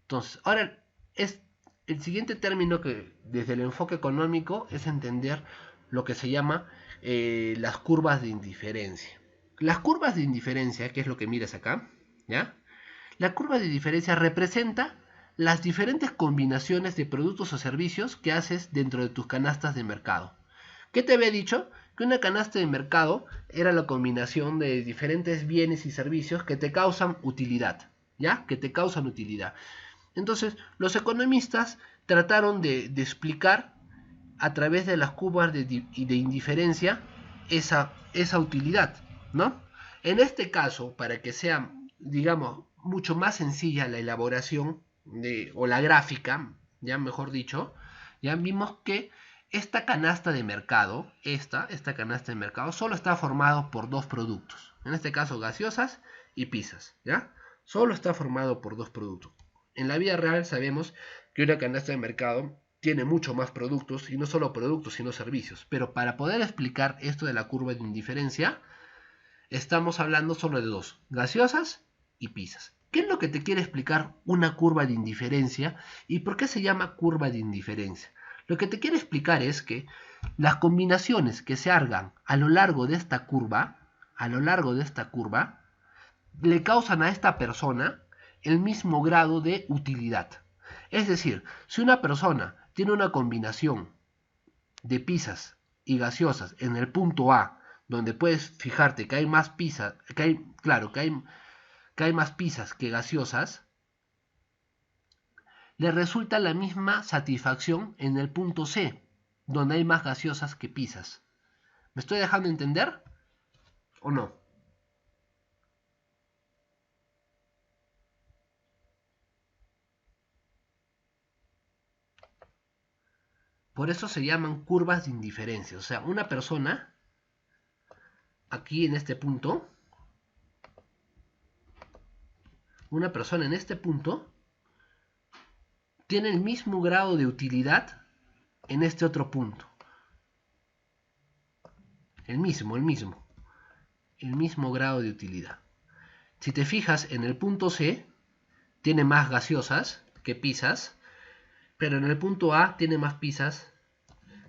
Entonces, ahora es el siguiente término que desde el enfoque económico es entender lo que se llama las curvas de indiferencia. Las curvas de indiferencia, que es lo que miras acá, ¿ya? La curva de diferencia representa las diferentes combinaciones de productos o servicios que haces dentro de tus canastas de mercado. ¿Qué te había dicho? Que una canasta de mercado era la combinación de diferentes bienes y servicios que te causan utilidad, ¿ya? Que te causan utilidad. Entonces, los economistas trataron de explicar a través de las curvas de indiferencia esa utilidad, ¿no? En este caso, para que sea, digamos, mucho más sencilla la elaboración o la gráfica, ya mejor dicho, ya vimos que esta canasta de mercado, esta canasta de mercado, solo está formado por dos productos. En este caso, gaseosas y pizzas, ¿ya? Solo está formado por dos productos. En la vida real sabemos que una canasta de mercado tiene mucho más productos, y no solo productos, sino servicios. Pero para poder explicar esto de la curva de indiferencia, estamos hablando solo de dos, gaseosas y pizzas. ¿Qué es lo que te quiere explicar una curva de indiferencia y por qué se llama curva de indiferencia? Lo que te quiere explicar es que las combinaciones que se hagan a lo largo de esta curva, le causan a esta persona el mismo grado de utilidad. Es decir, si una persona tiene una combinación de pizzas y gaseosas en el punto A, donde puedes fijarte que hay más pizzas, que hay más pizzas que gaseosas, le resulta la misma satisfacción en el punto C, donde hay más gaseosas que pizzas. ¿Me estoy dejando entender o no? Por eso se llaman curvas de indiferencia. O sea, una persona, aquí en este punto, una persona en este punto, tiene el mismo grado de utilidad en este otro punto. El mismo grado de utilidad. Si te fijas en el punto C, tiene más gaseosas que pizzas, pero en el punto A tiene más pizzas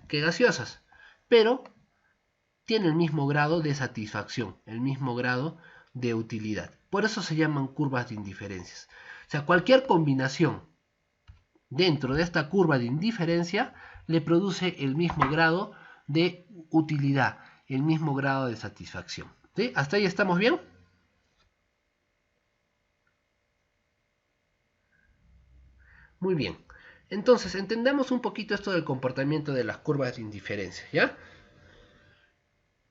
que gaseosas, pero tiene el mismo grado de satisfacción, el mismo grado de utilidad. Por eso se llaman curvas de indiferencias. O sea, cualquier combinación dentro de esta curva de indiferencia le produce el mismo grado de utilidad, el mismo grado de satisfacción. ¿Sí? ¿Hasta ahí estamos bien? Muy bien. Entonces, entendamos un poquito esto del comportamiento de las curvas de indiferencia, ¿ya?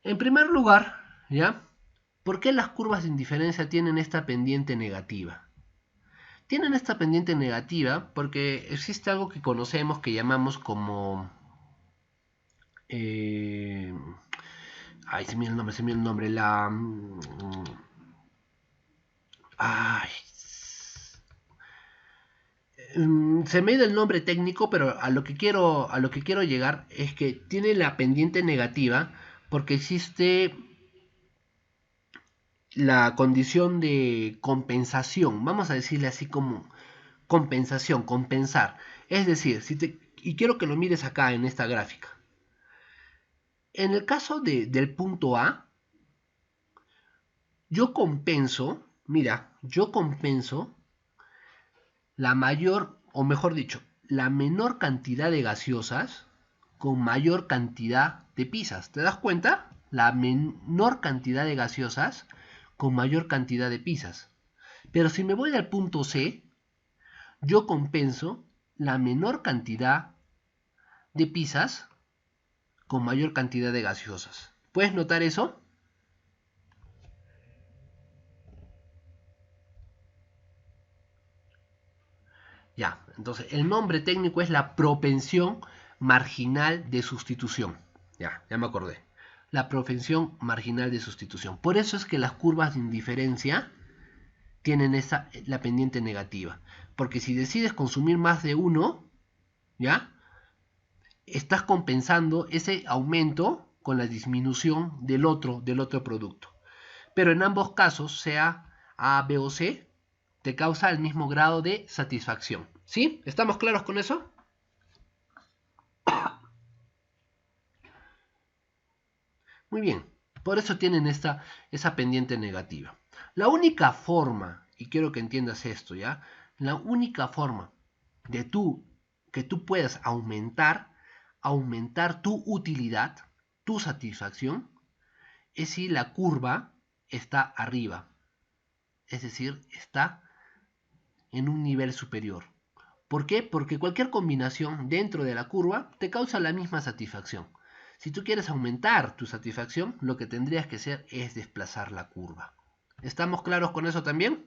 En primer lugar, ¿ya? ¿Por qué las curvas de indiferencia tienen esta pendiente negativa? Tienen esta pendiente negativa porque existe algo que conocemos que llamamos como... se me dio el nombre, ay, se me ha ido el nombre técnico, pero a lo que quiero llegar es que tiene la pendiente negativa porque existe la condición de compensación, vamos a decirle así como compensación, compensar. Es decir, y quiero que lo mires acá en esta gráfica. En el caso del punto A, yo compenso la mayor, o mejor dicho, la menor cantidad de gaseosas con mayor cantidad de pizzas. ¿Te das cuenta? La menor cantidad de gaseosas con mayor cantidad de pizzas. Pero si me voy al punto C, yo compenso la menor cantidad de pizzas con mayor cantidad de gaseosas. ¿Puedes notar eso? Ya, entonces el nombre técnico es la propensión marginal de sustitución. Ya me acordé. La propensión marginal de sustitución. Por eso es que las curvas de indiferencia tienen la pendiente negativa. Porque si decides consumir más de uno, ¿ya? Estás compensando ese aumento con la disminución del otro producto. Pero en ambos casos, sea A, B o C, te causa el mismo grado de satisfacción. ¿Sí? ¿Estamos claros con eso? Muy bien. Por eso tienen esa pendiente negativa. La única forma, y quiero que entiendas esto, ¿ya? La única forma de que tú puedas aumentar tu utilidad, tu satisfacción, es si la curva está arriba. Es decir, está en un nivel superior. ¿Por qué? Porque cualquier combinación dentro de la curva te causa la misma satisfacción. Si tú quieres aumentar tu satisfacción, lo que tendrías que hacer es desplazar la curva. ¿Estamos claros con eso también?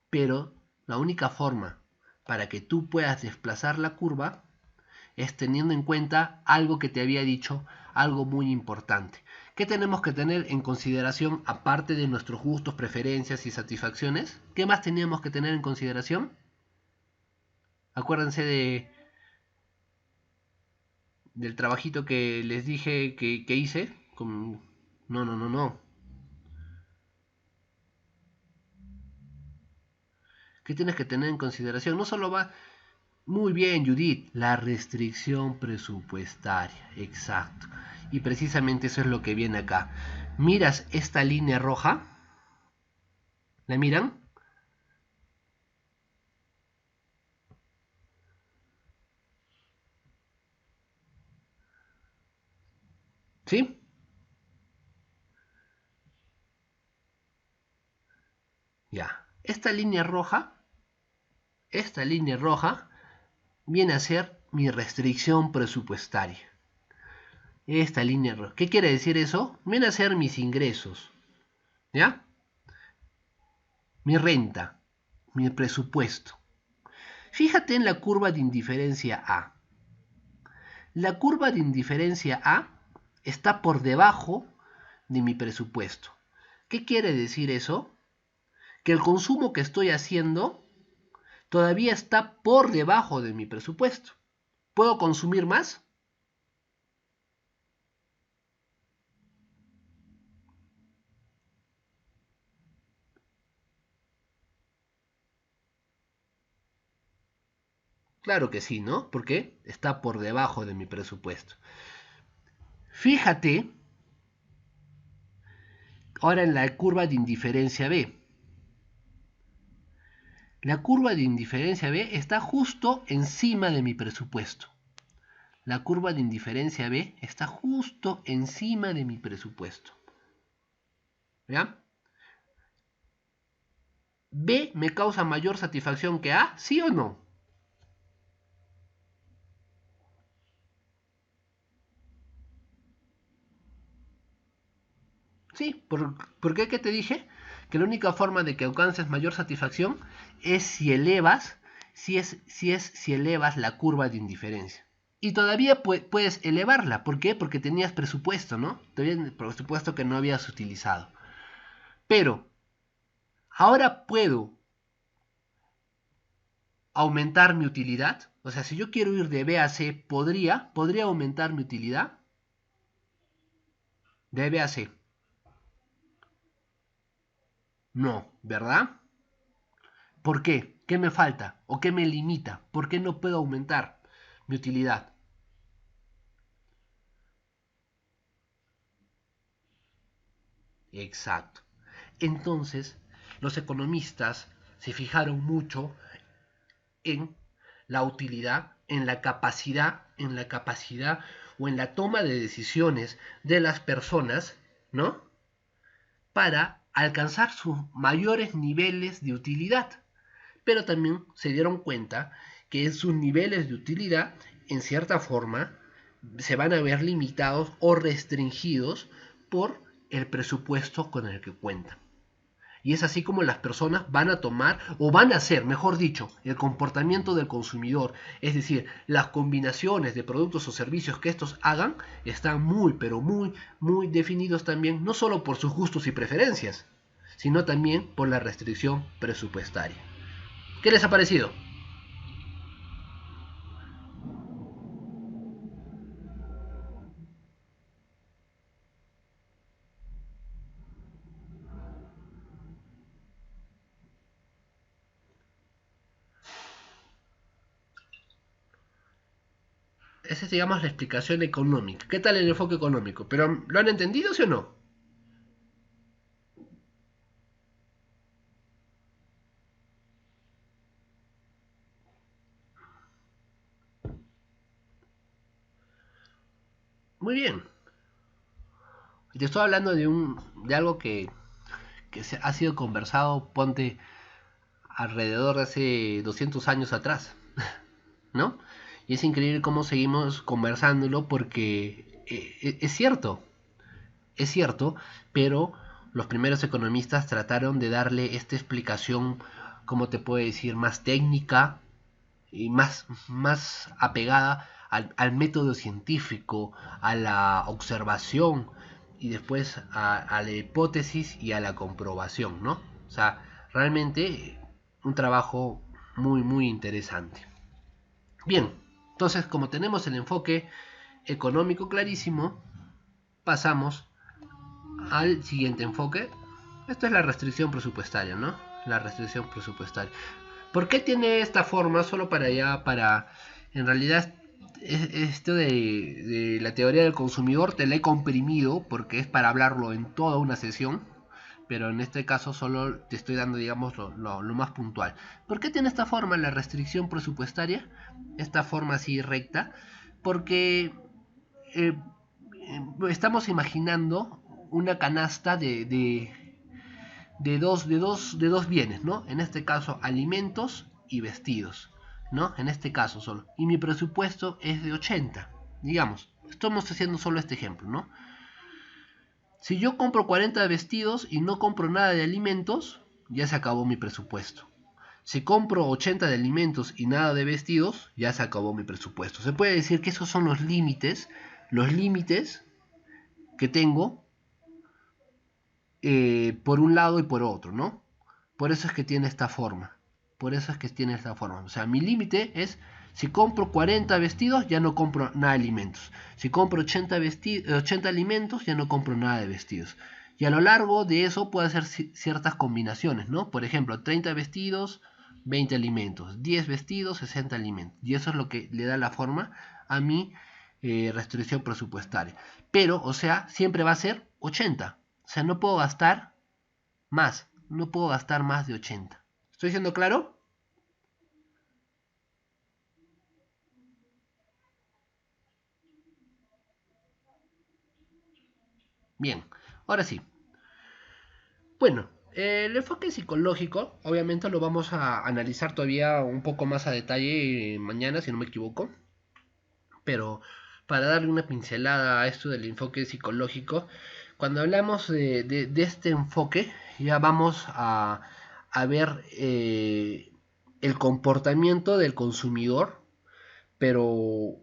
Pero la única forma para que tú puedas desplazar la curva es teniendo en cuenta algo que te había dicho, algo muy importante. ¿Qué tenemos que tener en consideración aparte de nuestros gustos, preferencias y satisfacciones? ¿Qué más teníamos que tener en consideración? Acuérdense del trabajito que les dije que hice. No. ¿Qué tienes que tener en consideración? No solo va... Muy bien, Judith, la restricción presupuestaria, exacto. Y precisamente eso es lo que viene acá. ¿Miras esta línea roja? ¿La miran? ¿Sí? Ya. Esta línea roja viene a ser mi restricción presupuestaria. Esta línea roja. ¿Qué quiere decir eso? Viene a ser mis ingresos. ¿Ya? Mi renta, mi presupuesto. Fíjate en la curva de indiferencia A. La curva de indiferencia A está por debajo de mi presupuesto. ¿Qué quiere decir eso? Que el consumo que estoy haciendo todavía está por debajo de mi presupuesto. ¿Puedo consumir más? Claro que sí, ¿no? Porque está por debajo de mi presupuesto. Fíjate ahora en la curva de indiferencia B. La curva de indiferencia B está justo encima de mi presupuesto. La curva de indiferencia B está justo encima de mi presupuesto. ¿Ya? ¿B me causa mayor satisfacción que A? ¿Sí o no? Sí, ¿por qué? ¿Qué te dije? Que la única forma de que alcances mayor satisfacción es si elevas la curva de indiferencia. Y todavía puedes elevarla. ¿Por qué? Porque tenías presupuesto, ¿no? Tenías presupuesto que no habías utilizado. Pero ahora puedo aumentar mi utilidad. O sea, si yo quiero ir de B a C, ¿podría aumentar mi utilidad? De B a C. No, ¿verdad? ¿Por qué? ¿Qué me falta? ¿O qué me limita? ¿Por qué no puedo aumentar mi utilidad? Exacto. Entonces, los economistas se fijaron mucho en la utilidad, en la capacidad o en la toma de decisiones de las personas, ¿no? Para alcanzar sus mayores niveles de utilidad. pero también se dieron cuenta que sus niveles de utilidad, en cierta forma, se van a ver limitados o restringidos por el presupuesto con el que cuentan. Y es así como las personas van a tomar, o van a hacer, mejor dicho, el comportamiento del consumidor. Es decir, las combinaciones de productos o servicios que estos hagan están muy, pero muy, muy definidos también, no solo por sus gustos y preferencias, sino también por la restricción presupuestaria. ¿Qué les ha parecido? Esa es, digamos, la explicación económica. ¿Qué tal el enfoque económico? ¿Pero lo han entendido, sí o no? Muy bien. Te estoy hablando de algo que ha sido conversado, ponte, alrededor de hace 200 años atrás, ¿no? Y es increíble cómo seguimos conversándolo porque es cierto, pero los primeros economistas trataron de darle esta explicación, como te puedo decir, más técnica y más apegada método científico, a la observación y después a la hipótesis y a la comprobación, ¿no? O sea, realmente un trabajo muy, muy interesante. Bien, entonces como tenemos el enfoque económico clarísimo, pasamos al siguiente enfoque. Esto es la restricción presupuestaria, ¿no? La restricción presupuestaria. ¿Por qué tiene esta forma? Solo para allá, para... En realidad, esto de la teoría del consumidor te la he comprimido porque es para hablarlo en toda una sesión, pero en este caso solo te estoy dando, digamos, lo más puntual. ¿Por qué tiene esta forma la restricción presupuestaria? Esta forma así recta, porque eh, estamos imaginando una canasta de dos bienes, ¿no? En este caso, alimentos y vestidos, ¿no? En este caso solo. Y mi presupuesto es de 80, digamos. Estamos haciendo solo este ejemplo, ¿no? Si yo compro 40 vestidos y no compro nada de alimentos, ya se acabó mi presupuesto. Si compro 80 de alimentos y nada de vestidos, ya se acabó mi presupuesto. Se puede decir que esos son los límites que tengo por un lado y por otro, ¿no? Por eso es que tiene esta forma. Por eso es que tiene esta forma. O sea, mi límite es, si compro 40 vestidos, ya no compro nada de alimentos. Si compro 80 alimentos, ya no compro nada de vestidos. Y a lo largo de eso puedo hacer ciertas combinaciones, ¿no? Por ejemplo, 30 vestidos, 20 alimentos. 10 vestidos, 60 alimentos. Y eso es lo que le da la forma a mi restricción presupuestaria. Pero, o sea, siempre va a ser 80. O sea, no puedo gastar más. No puedo gastar más de 80. ¿Estoy siendo claro? Bien, ahora sí. Bueno, el enfoque psicológico, obviamente lo vamos a analizar todavía un poco más a detalle mañana, si no me equivoco. Pero para darle una pincelada a esto del enfoque psicológico, cuando hablamos de este enfoque, ya vamos a ver el comportamiento del consumidor, pero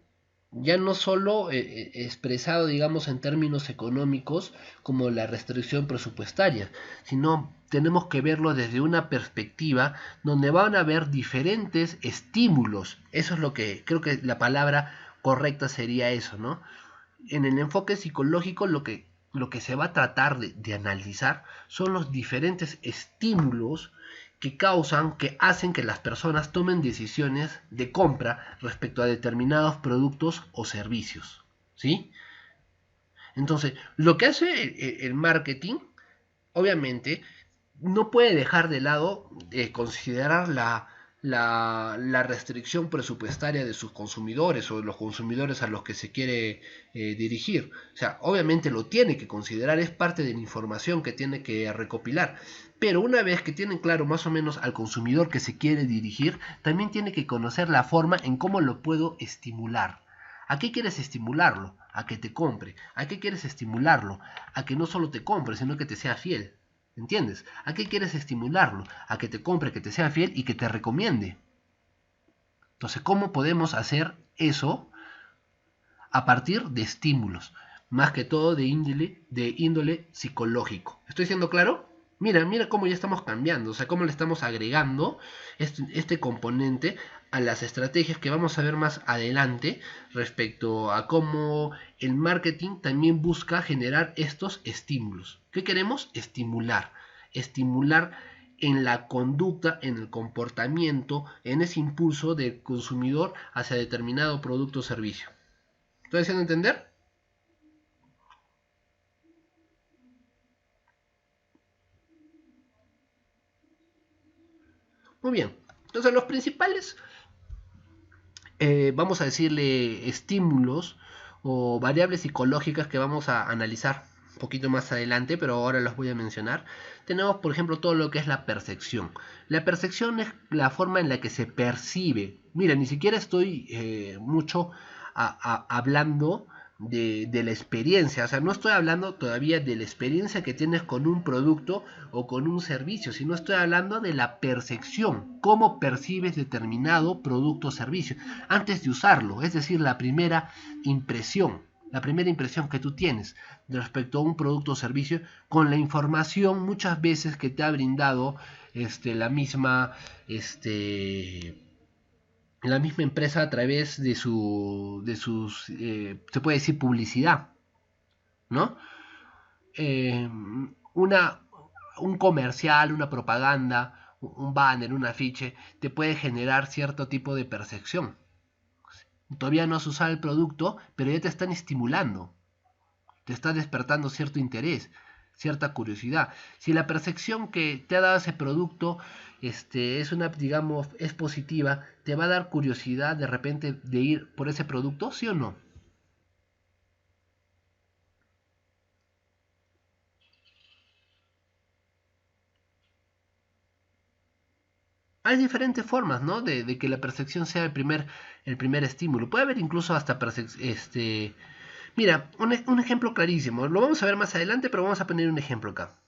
ya no solo expresado, digamos, en términos económicos como la restricción presupuestaria, sino tenemos que verlo desde una perspectiva donde van a haber diferentes estímulos. Eso es lo que creo que la palabra correcta sería eso, ¿no? En el enfoque psicológico lo que se va a tratar de analizar son los diferentes estímulos que hacen que las personas tomen decisiones de compra respecto a determinados productos o servicios. ¿Sí? Entonces, lo que hace el marketing, obviamente, no puede dejar de lado considerar la restricción presupuestaria de sus consumidores o de los consumidores a los que se quiere dirigir. O sea, obviamente lo tiene que considerar, es parte de la información que tiene que recopilar. Pero una vez que tienen claro más o menos al consumidor que se quiere dirigir, también tiene que conocer la forma en cómo lo puedo estimular. ¿A qué quieres estimularlo? A que te compre. ¿A qué quieres estimularlo? A que no solo te compre, sino que te sea fiel. ¿Entiendes? ¿A qué quieres estimularlo? A que te compre, que te sea fiel y que te recomiende. Entonces, ¿cómo podemos hacer eso? A partir de estímulos, más que todo de índole psicológico. ¿Estoy siendo claro? Mira cómo ya estamos cambiando, o sea, cómo le estamos agregando este componente a las estrategias que vamos a ver más adelante respecto a cómo el marketing también busca generar estos estímulos. ¿Qué queremos? Estimular. Estimular en la conducta, en el comportamiento, en ese impulso del consumidor hacia determinado producto o servicio. ¿Estoy haciendo entender? Muy bien. Entonces los principales, vamos a decirle, estímulos o variables psicológicas que vamos a analizar un poquito más adelante, pero ahora los voy a mencionar. Tenemos, por ejemplo, todo lo que es la percepción. La percepción es la forma en la que se percibe. Mira, ni siquiera estoy mucho hablando de la experiencia, o sea, no estoy hablando todavía de la experiencia que tienes con un producto o con un servicio, sino estoy hablando de la percepción, cómo percibes determinado producto o servicio antes de usarlo, es decir, la primera impresión que tú tienes respecto a un producto o servicio con la información muchas veces que te ha brindado este, la misma empresa a través de sus, se puede decir, publicidad, ¿no? Eh, una, un comercial, una propaganda, un banner, un afiche, te puede generar cierto tipo de percepción. Todavía no has usado el producto, pero ya te están estimulando, te está despertando cierto interés, cierta curiosidad. Si la percepción que te ha dado ese producto es una, digamos, es positiva, te va a dar curiosidad de repente de ir por ese producto, ¿sí o no? Hay diferentes formas, ¿no? De que la percepción sea el primer estímulo. Puede haber incluso hasta Mira, un ejemplo clarísimo. Lo vamos a ver más adelante, pero vamos a poner un ejemplo acá.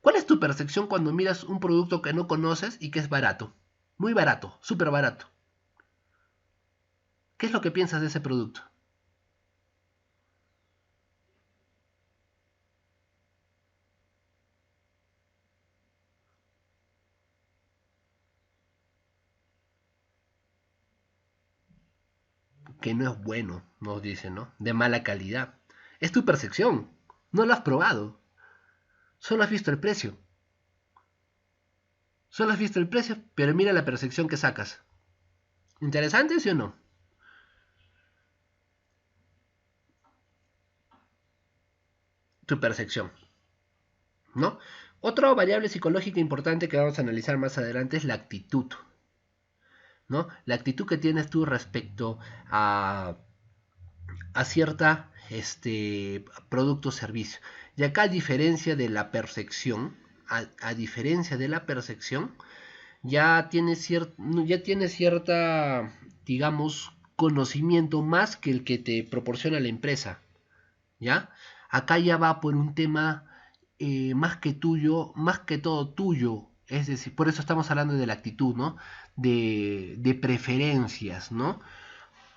¿Cuál es tu percepción cuando miras un producto que no conoces y que es barato? Muy barato, súper barato. ¿Qué es lo que piensas de ese producto? Que no es bueno, nos dicen, ¿no? De mala calidad. Es tu percepción. No lo has probado. Solo has visto el precio. Solo has visto el precio, pero mira la percepción que sacas. ¿Interesante, sí o no? Tu percepción, ¿no? Otra variable psicológica importante que vamos a analizar más adelante es la actitud, ¿no? La actitud que tienes tú respecto a cierta producto o servicio. Y acá, a diferencia de la percepción, a diferencia de la percepción, ya tiene cierta, digamos, conocimiento más que el que te proporciona la empresa, ¿ya? Acá ya va por un tema más que tuyo, más que todo tuyo, es decir, por eso estamos hablando de la actitud, ¿no? De preferencias, ¿no?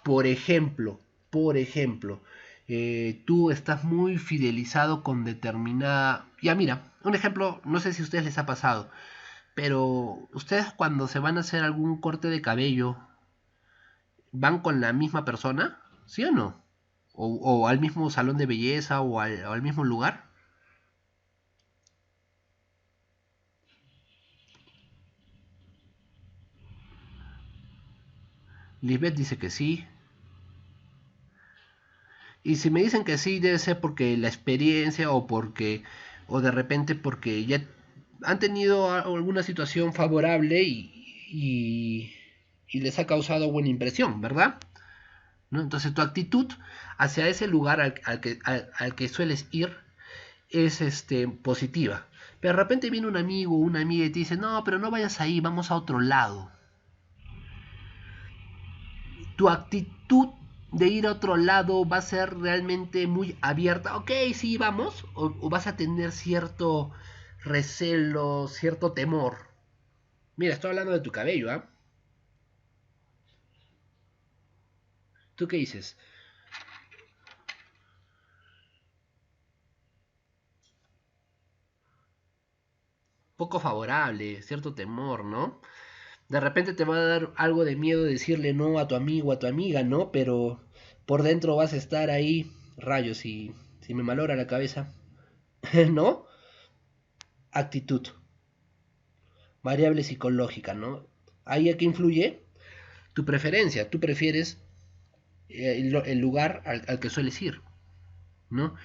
Por ejemplo, por ejemplo, tú estás muy fidelizado con determinada... Ya mira, un ejemplo, no sé si a ustedes les ha pasado, pero ustedes cuando se van a hacer algún corte de cabello, ¿van con la misma persona? ¿Sí o no? O al mismo salón de belleza o al mismo lugar. Lisbeth dice que sí. Y si me dicen que sí, debe ser porque la experiencia o porque, o de repente porque ya han tenido alguna situación favorable y, y les ha causado buena impresión, ¿verdad? ¿No? Entonces tu actitud hacia ese lugar al que sueles ir es positiva. Pero de repente viene un amigo o una amiga y te dice, no, pero no vayas ahí, vamos a otro lado. Tu actitud de ir a otro lado va a ser realmente muy abierta. Ok, sí, vamos. O vas a tener cierto recelo, cierto temor. Mira, estoy hablando de tu cabello, ¿ah? ¿Eh? ¿Tú qué dices? Poco favorable, cierto temor, ¿no? De repente te va a dar algo de miedo decirle no a tu amigo o a tu amiga, ¿no? Pero por dentro vas a estar ahí, rayos, y si me malogra la cabeza, ¿no? Actitud, variable psicológica, ¿no? Ahí a qué influye tu preferencia, tú prefieres el lugar al que sueles ir, ¿no?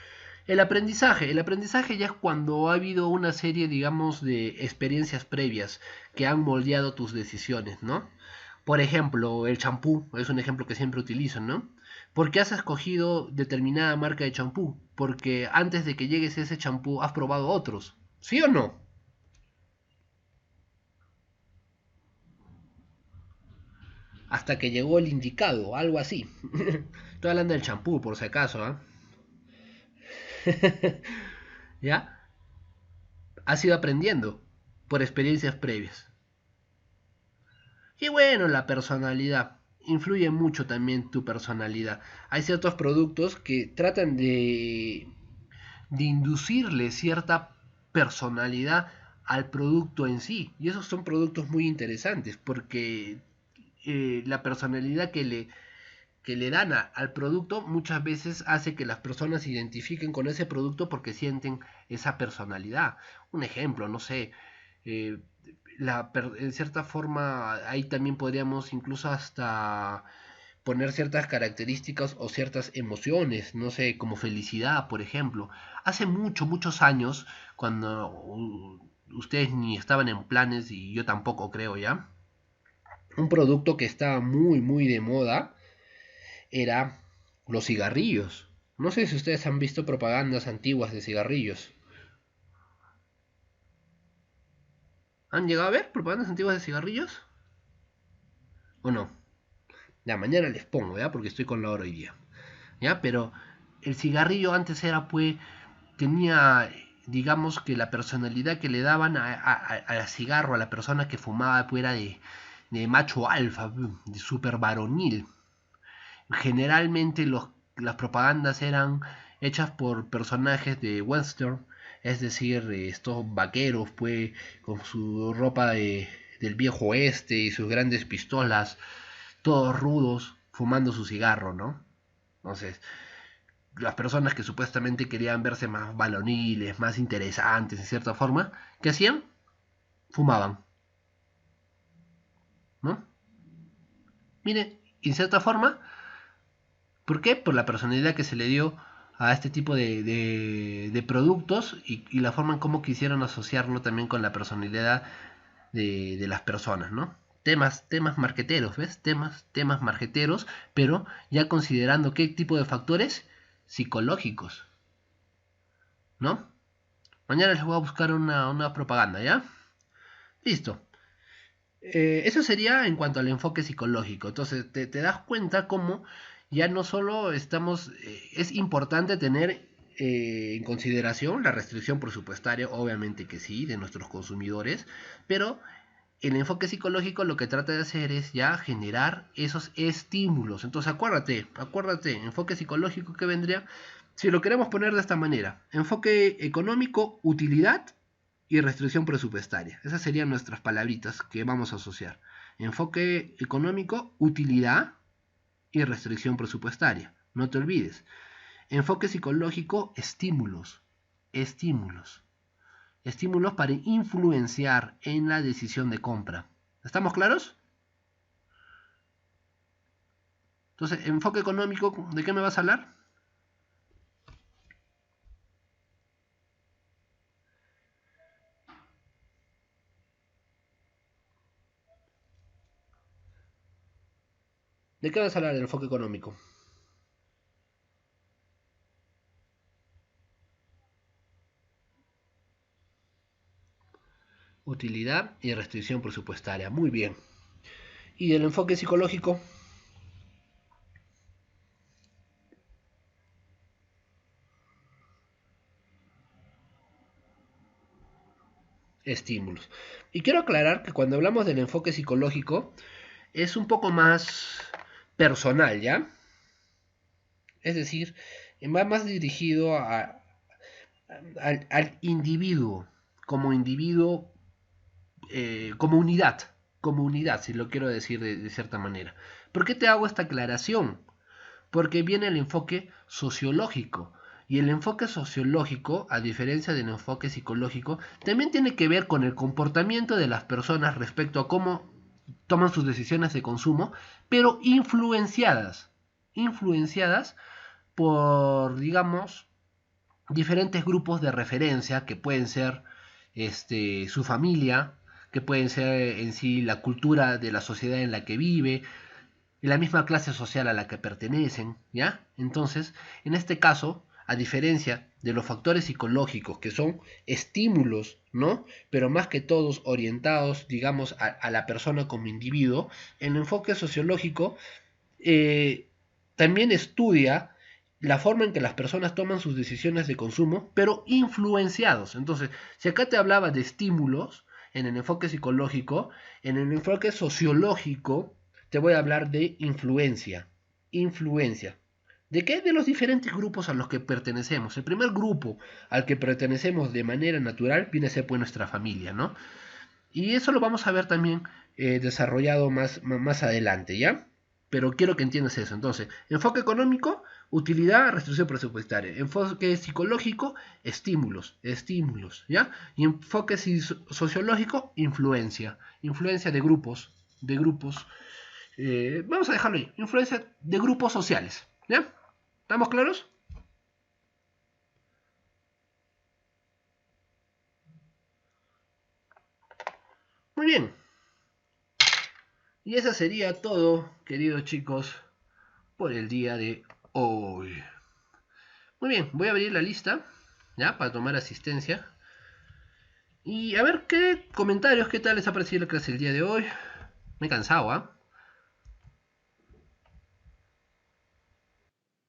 El aprendizaje ya es cuando ha habido una serie, digamos, de experiencias previas que han moldeado tus decisiones, ¿no? Por ejemplo, el champú es un ejemplo que siempre utilizo, ¿no? ¿Por qué has escogido determinada marca de champú? Porque antes de que llegues a ese champú has probado otros, ¿sí o no? Hasta que llegó el indicado, algo así. Estoy hablando del champú, por si acaso, ¿ah? ¿Eh? ¿Ya? Has ido aprendiendo por experiencias previas. Y bueno, la personalidad. Influye mucho también tu personalidad. Hay ciertos productos que tratan de inducirle cierta personalidad al producto en sí. Y esos son productos muy interesantes porque la personalidad que le dan al producto muchas veces hace que las personas se identifiquen con ese producto porque sienten esa personalidad. Un ejemplo, no sé, eh, en cierta forma ahí también podríamos incluso hasta poner ciertas características o ciertas emociones, no sé, como felicidad, por ejemplo. Hace muchos años, cuando ustedes ni estaban en planes y yo tampoco creo ya, un producto que estaba muy de moda era los cigarrillos. No sé si ustedes han visto propagandas antiguas de cigarrillos. ¿Han llegado a ver propagandas antiguas de cigarrillos? ¿O no? Ya, mañana les pongo, ¿ya? Porque estoy con la hora hoy día. ¿Ya? Pero el cigarrillo antes era, pues, tenía, digamos que la personalidad que le daban al cigarro, a la persona que fumaba, pues era de macho alfa, de super varonil. Generalmente las propagandas eran hechas por personajes de western, es decir, estos vaqueros, pues, con su ropa del viejo oeste y sus grandes pistolas, todos rudos, fumando su cigarro, ¿no? Entonces, las personas que supuestamente querían verse más valoniles, más interesantes, en cierta forma, ¿qué hacían? Fumaban, ¿no? Mire, en cierta forma, ¿por qué? Por la personalidad que se le dio a este tipo de productos y la forma en cómo quisieron asociarlo también con la personalidad de las personas, ¿no? Temas marqueteros, ¿ves? Temas marqueteros, pero ya considerando qué tipo de factores psicológicos, ¿no? Mañana les voy a buscar una propaganda, ¿ya? Listo. Eso sería en cuanto al enfoque psicológico. Entonces, te das cuenta cómo ya no solo estamos, es importante tener en consideración la restricción presupuestaria, obviamente que sí, de nuestros consumidores, pero el enfoque psicológico lo que trata de hacer es ya generar esos estímulos. Entonces, acuérdate, enfoque psicológico que vendría, si lo queremos poner de esta manera, enfoque económico, utilidad y restricción presupuestaria. Esas serían nuestras palabritas que vamos a asociar. Enfoque económico, utilidad y restricción presupuestaria. No te olvides. Enfoque psicológico, estímulos. Estímulos. Estímulos para influenciar en la decisión de compra. ¿Estamos claros? Entonces, enfoque económico, ¿de qué me vas a hablar? ¿De qué vas a hablar del enfoque económico? Utilidad y restricción presupuestaria. Muy bien. ¿Y del enfoque psicológico? Estímulos. Y quiero aclarar que cuando hablamos del enfoque psicológico es un poco más personal, ¿ya? Es decir, va más dirigido al individuo, como unidad, si lo quiero decir de cierta manera. ¿Por qué te hago esta aclaración? Porque viene el enfoque sociológico. Y el enfoque sociológico, a diferencia del enfoque psicológico, también tiene que ver con el comportamiento de las personas respecto a cómo toman sus decisiones de consumo, pero influenciadas por, digamos, diferentes grupos de referencia que pueden ser su familia, que pueden ser en sí la cultura de la sociedad en la que vive, la misma clase social a la que pertenecen, ¿ya? Entonces, en este caso, a diferencia de los factores psicológicos, que son estímulos, ¿no? Pero más que todos orientados, digamos, a la persona como individuo, el enfoque sociológico eh, también estudia la forma en que las personas toman sus decisiones de consumo, pero influenciados. Entonces, si acá te hablaba de estímulos en el enfoque psicológico, en el enfoque sociológico te voy a hablar de influencia. Influencia. ¿De qué? De los diferentes grupos a los que pertenecemos. El primer grupo al que pertenecemos de manera natural viene a ser pues nuestra familia, ¿no? Y eso lo vamos a ver también desarrollado más adelante, ¿ya? Pero quiero que entiendas eso. Entonces, enfoque económico, utilidad, restricción presupuestaria. Enfoque psicológico, estímulos, ¿ya? Y enfoque sociológico, influencia. Influencia de grupos. Vamos a dejarlo ahí. Influencia de grupos sociales, ¿ya? ¿Estamos claros? Muy bien. Y eso sería todo, queridos chicos, por el día de hoy. Muy bien, voy a abrir la lista, ¿ya? Para tomar asistencia. Y a ver qué comentarios, qué tal les ha parecido la clase el día de hoy. Me he cansado, ¿ah?